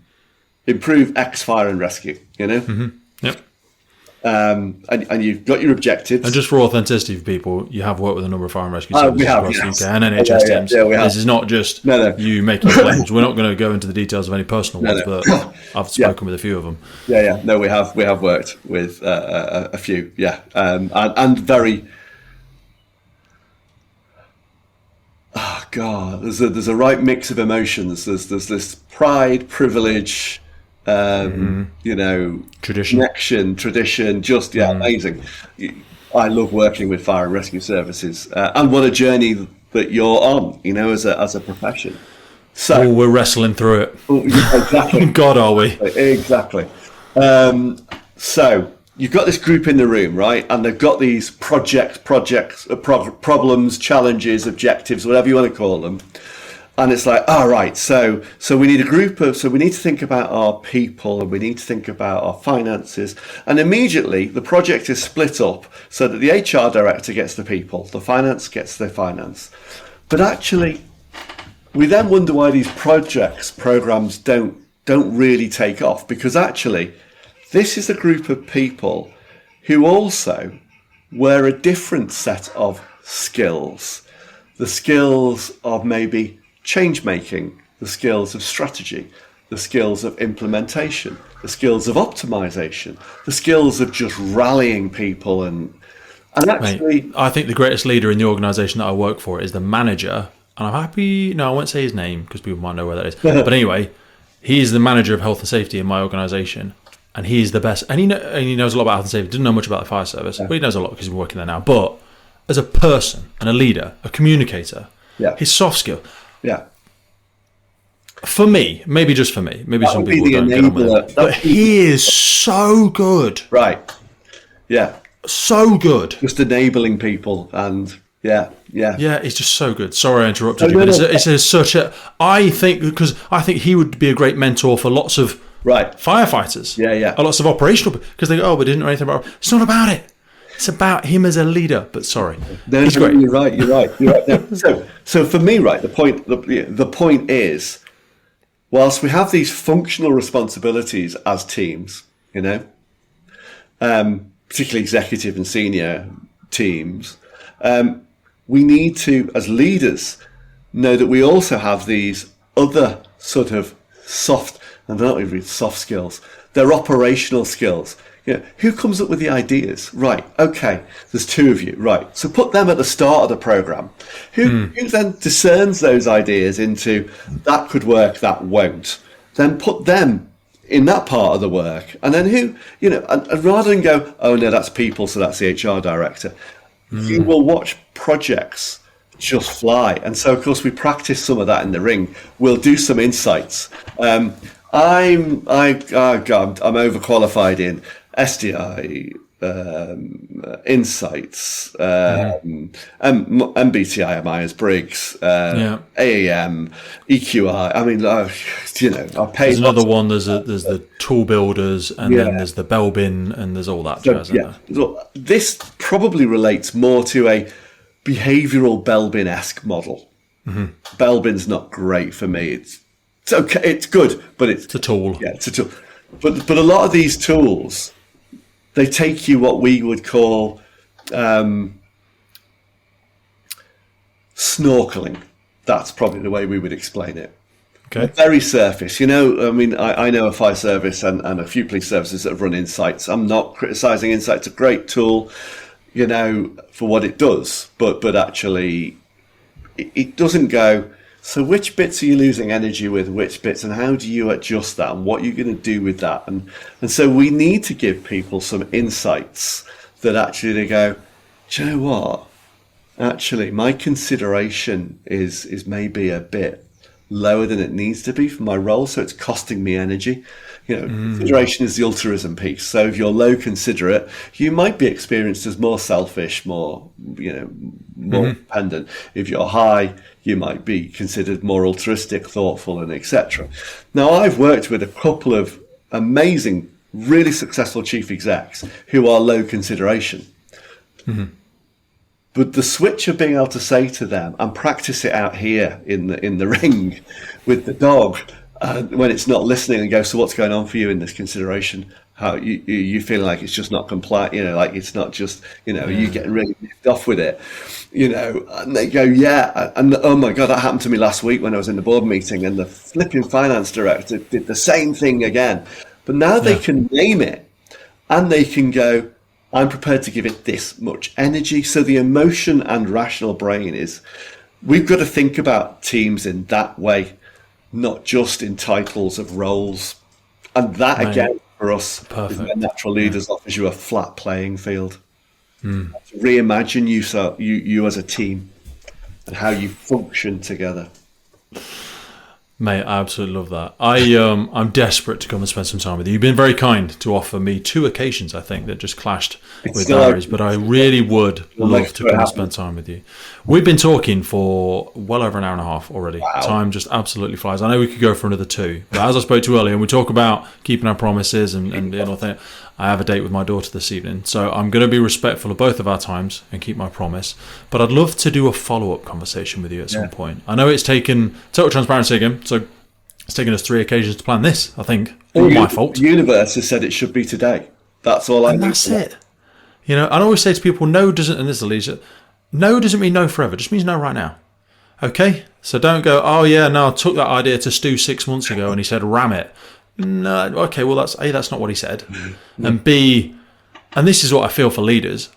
X fire and rescue, Mm-hmm. Yep. And you've got your objectives. And just for authenticity for people, you have worked with a number of fire and rescue services we have, across the UK and NHS teams. Yeah, we have. This is not just you making claims. We're not going to go into the details of any personal ones, but I've spoken with a few of them. Yeah. No, we have worked with a few. Yeah, and very. Oh God, there's a right mix of emotions. There's this pride, privilege, tradition, connection, tradition. Just amazing. I love working with fire and rescue services, and what a journey that you're on, as a profession. So we're wrestling through it. Exactly. God, are we? Exactly. So you've got this group in the room, right? And they've got these problems, challenges, objectives, whatever you want to call them. And it's like, all right, so we need we need to think about our people, and we need to think about our finances. And immediately the project is split up so that the HR director gets the people, the finance gets the finance. But actually, we then wonder why these programs don't really take off, because actually this is a group of people who also wear a different set of skills. The skills of maybe change making, the skills of strategy, the skills of implementation, the skills of optimization, the skills of just rallying people and actually... Mate, I think the greatest leader in the organisation that I work for is the manager, and I'm happy... No, I won't say his name because people might know where that is. But anyway, he is the manager of health and safety in my organisation, and he is the best. And he knows a lot about health and safety. Doesn't know much about the fire service, but he knows a lot because he's been working there now. But as a person and a leader, a communicator, his soft skill... Yeah. For me, maybe just for me, maybe that some people don't get on with it, but he is so good. Right. Yeah. So good. Just enabling people, and yeah, he's just so good. Sorry I interrupted you, but I think he would be a great mentor for lots of firefighters. Yeah. Lots of operational, because they go, we didn't know anything about it. It's not about it. It's about him as a leader. But sorry, he's great. You're right. No, so for me, right, the point is, whilst we have these functional responsibilities as teams, particularly executive and senior teams, we need to, as leaders, know that we also have these other sort of soft, and they're not really soft skills, they're operational skills. Who comes up with the ideas? Right, okay, there's two of you, right. So put them at the start of the program. Who then discerns those ideas into that could work, that won't? Then put them in that part of the work. And then and rather than go, oh no, that's people, so that's the HR director. You will watch projects just fly. And so, of course, we practice some of that in the ring. We'll do some insights. I'm overqualified in SDI, insights, MBTI, Myers-Briggs, AAM, EQI. I mean, I pay. There's another one. There's the tool builders, and then there's the Belbin, and there's all that jazz. So this probably relates more to a behavioural Belbin-esque model. Belbin's not great for me. It's okay. It's good, but it's a tool. Yeah, it's a tool. But a lot of these tools, they take you what we would call snorkeling. That's probably the way we would explain it. Okay. Very surface. I know a fire service and a few police services that have run Insights. I'm not criticising Insights. It's a great tool, for what it does. But actually, it doesn't go, so which bits are you losing energy with, which bits, and how do you adjust that, and what are you going to do with that? And so we need to give people some insights that actually they go, do you know what? Actually, my consideration is maybe a bit lower than it needs to be for my role, so it's costing me energy. Consideration is the altruism piece. So if you're low considerate, you might be experienced as more selfish, more dependent. If you're high, you might be considered more altruistic, thoughtful, and etc. Now, I've worked with a couple of amazing, really successful chief execs who are low consideration. But the switch of being able to say to them, and practice it out here in the ring with the dog, when it's not listening, and go, so what's going on for you in this consideration? How you feeling like it's just not compliant? Like it's not just you getting really nipped off with it, And they go, and oh my god, that happened to me last week when I was in the board meeting, and the flipping finance director did the same thing again. But now they can name it, and they can go, I'm prepared to give it this much energy. So the emotion and rational brain is, we've got to think about teams in that way, not just in titles of roles. And that, again, for us, is where natural leaders offers you a flat playing field. To reimagine you as a team. and how you function together. Mate, I absolutely love that. I'm desperate to come and spend some time with you. You've been very kind to offer me 2 occasions, I think, that just clashed with diaries, but I really would love to come and spend time with you. We've been talking for well over an hour and a half already. Wow. Time just absolutely flies. I know we could go for another 2, but as I spoke to earlier, and we talk about keeping our promises and I have a date with my daughter this evening, so I'm going to be respectful of both of our times and keep my promise. But I'd love to do a follow-up conversation with you at some point. I know it's taken, total transparency again, so it's taken us 3 occasions to plan this, I think. All my fault. The universe has said it should be today. That's all I need. That's it. You know, I always say to people, no doesn't, and this is leisure, no doesn't mean no forever, it just means no right now. Okay? So don't go, oh yeah, no, I took that idea to Stu 6 months ago and he said, ram it. No, okay, well, that's A, that's not what he said. And B, and this is what I feel for leaders,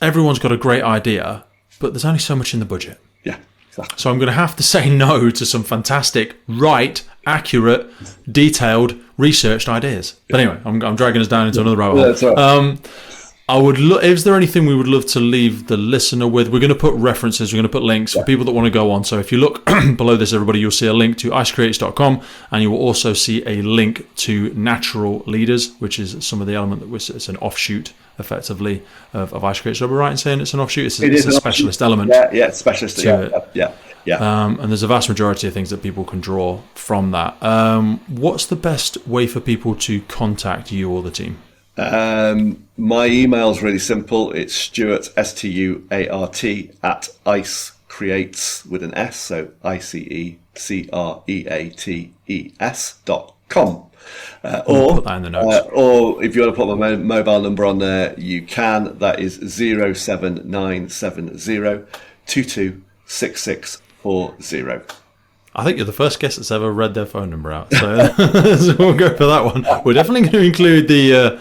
everyone's got a great idea, but there's only so much in the budget. Yeah, exactly. So I'm going to have to say no to some fantastic, right, accurate, detailed, researched ideas. But anyway, I'm dragging us down into another rabbit hole. Right. I would. Is there anything we would love to leave the listener with? We're going to put references. We're going to put links for people that want to go on. So if you look below this, everybody, you'll see a link to icecreates.com, and you will also see a link to Natural Leaders, which is some of the element that it's an offshoot, effectively, of IceCreates. So we're right in saying it's an offshoot. It's a specialist element. Yeah, specialist. Yeah. And there's a vast majority of things that people can draw from that. What's the best way for people to contact you or the team? My email is really simple. It's Stuart, Stuart, at icecreates with an S, so ICECREATES.com. Or put that in the notes. Or if you want to put my mobile number on there, you can. That is 07970 226640. I think you're the first guest that's ever read their phone number out, so, so we'll go for that one. We're definitely going to include the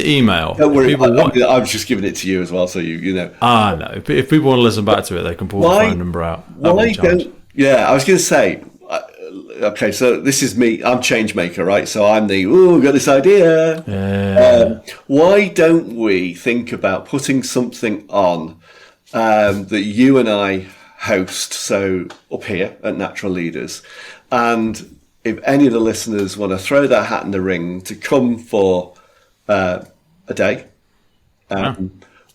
email. Don't worry, I was just giving it to you as well, so you know. No. If people want to listen back to it, they can pull the phone number out. I was going to say. Okay, so this is me. I'm change maker, right? So I'm got this idea. Yeah. Why don't we think about putting something on that you and I host, so up here at Natural Leaders, and if any of the listeners want to throw their hat in the ring to come for a day,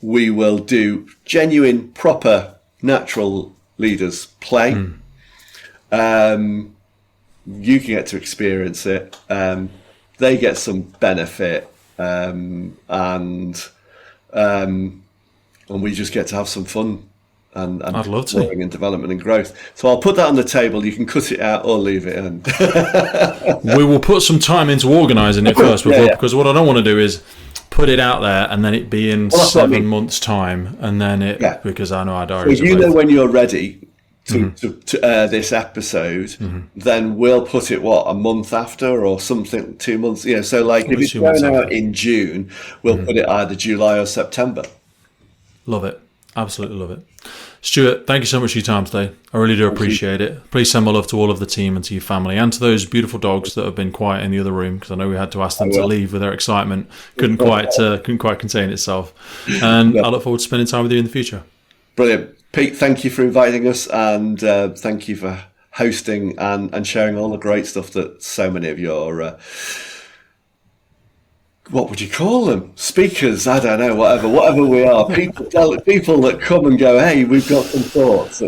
we will do genuine, proper Natural Leaders play. You can get to experience it. They get some benefit, and we just get to have some fun. And I'd love to. And development and growth. So I'll put that on the table. You can cut it out or leave it in. We will put some time into organising it first, because what I don't want to do is put it out there and then it be in 7 months' time, and then because I know our diaries. So know when you're ready to air this episode, then we'll put it a month after or something, 2 months. So like if it's going out in June, we'll put it either July or September. Love it. Absolutely love it. Stuart, thank you so much for your time today. I really do appreciate it. Please send my love to all of the team and to your family and to those beautiful dogs that have been quiet in the other room, because I know we had to ask them to leave with their excitement. Couldn't quite contain itself. And I look forward to spending time with you in the future. Brilliant. Pete, thank you for inviting us, and thank you for hosting and sharing all the great stuff that so many of your what would you call them? Speakers? I don't know. Whatever we are, people that come and go. Hey, we've got some thoughts.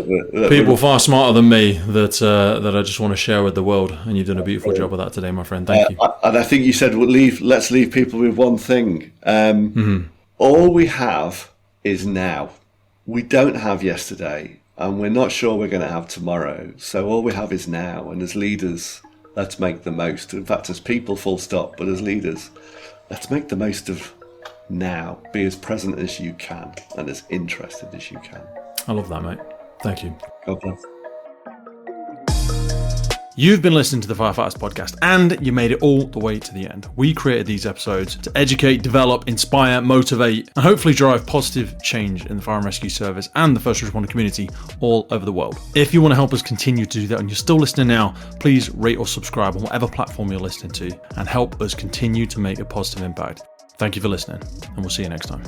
People far smarter than me that I just want to share with the world, and you've done a beautiful job of that today, my friend. Thank you. And I think you said let's leave people with one thing. All we have is now. We don't have yesterday, and we're not sure we're going to have tomorrow. So all we have is now. And as leaders, let's make the most. In fact, as people, full stop. But as leaders, let's make the most of now. Be as present as you can and as interested as you can. I love that, mate. Thank you. God bless. You've been listening to the Firefighters Podcast, and you made it all the way to the end. We created these episodes to educate, develop, inspire, motivate, and hopefully drive positive change in the fire and rescue service and the first responder community all over the world. If you want to help us continue to do that and you're still listening now, please rate or subscribe on whatever platform you're listening to and help us continue to make a positive impact. Thank you for listening, and we'll see you next time.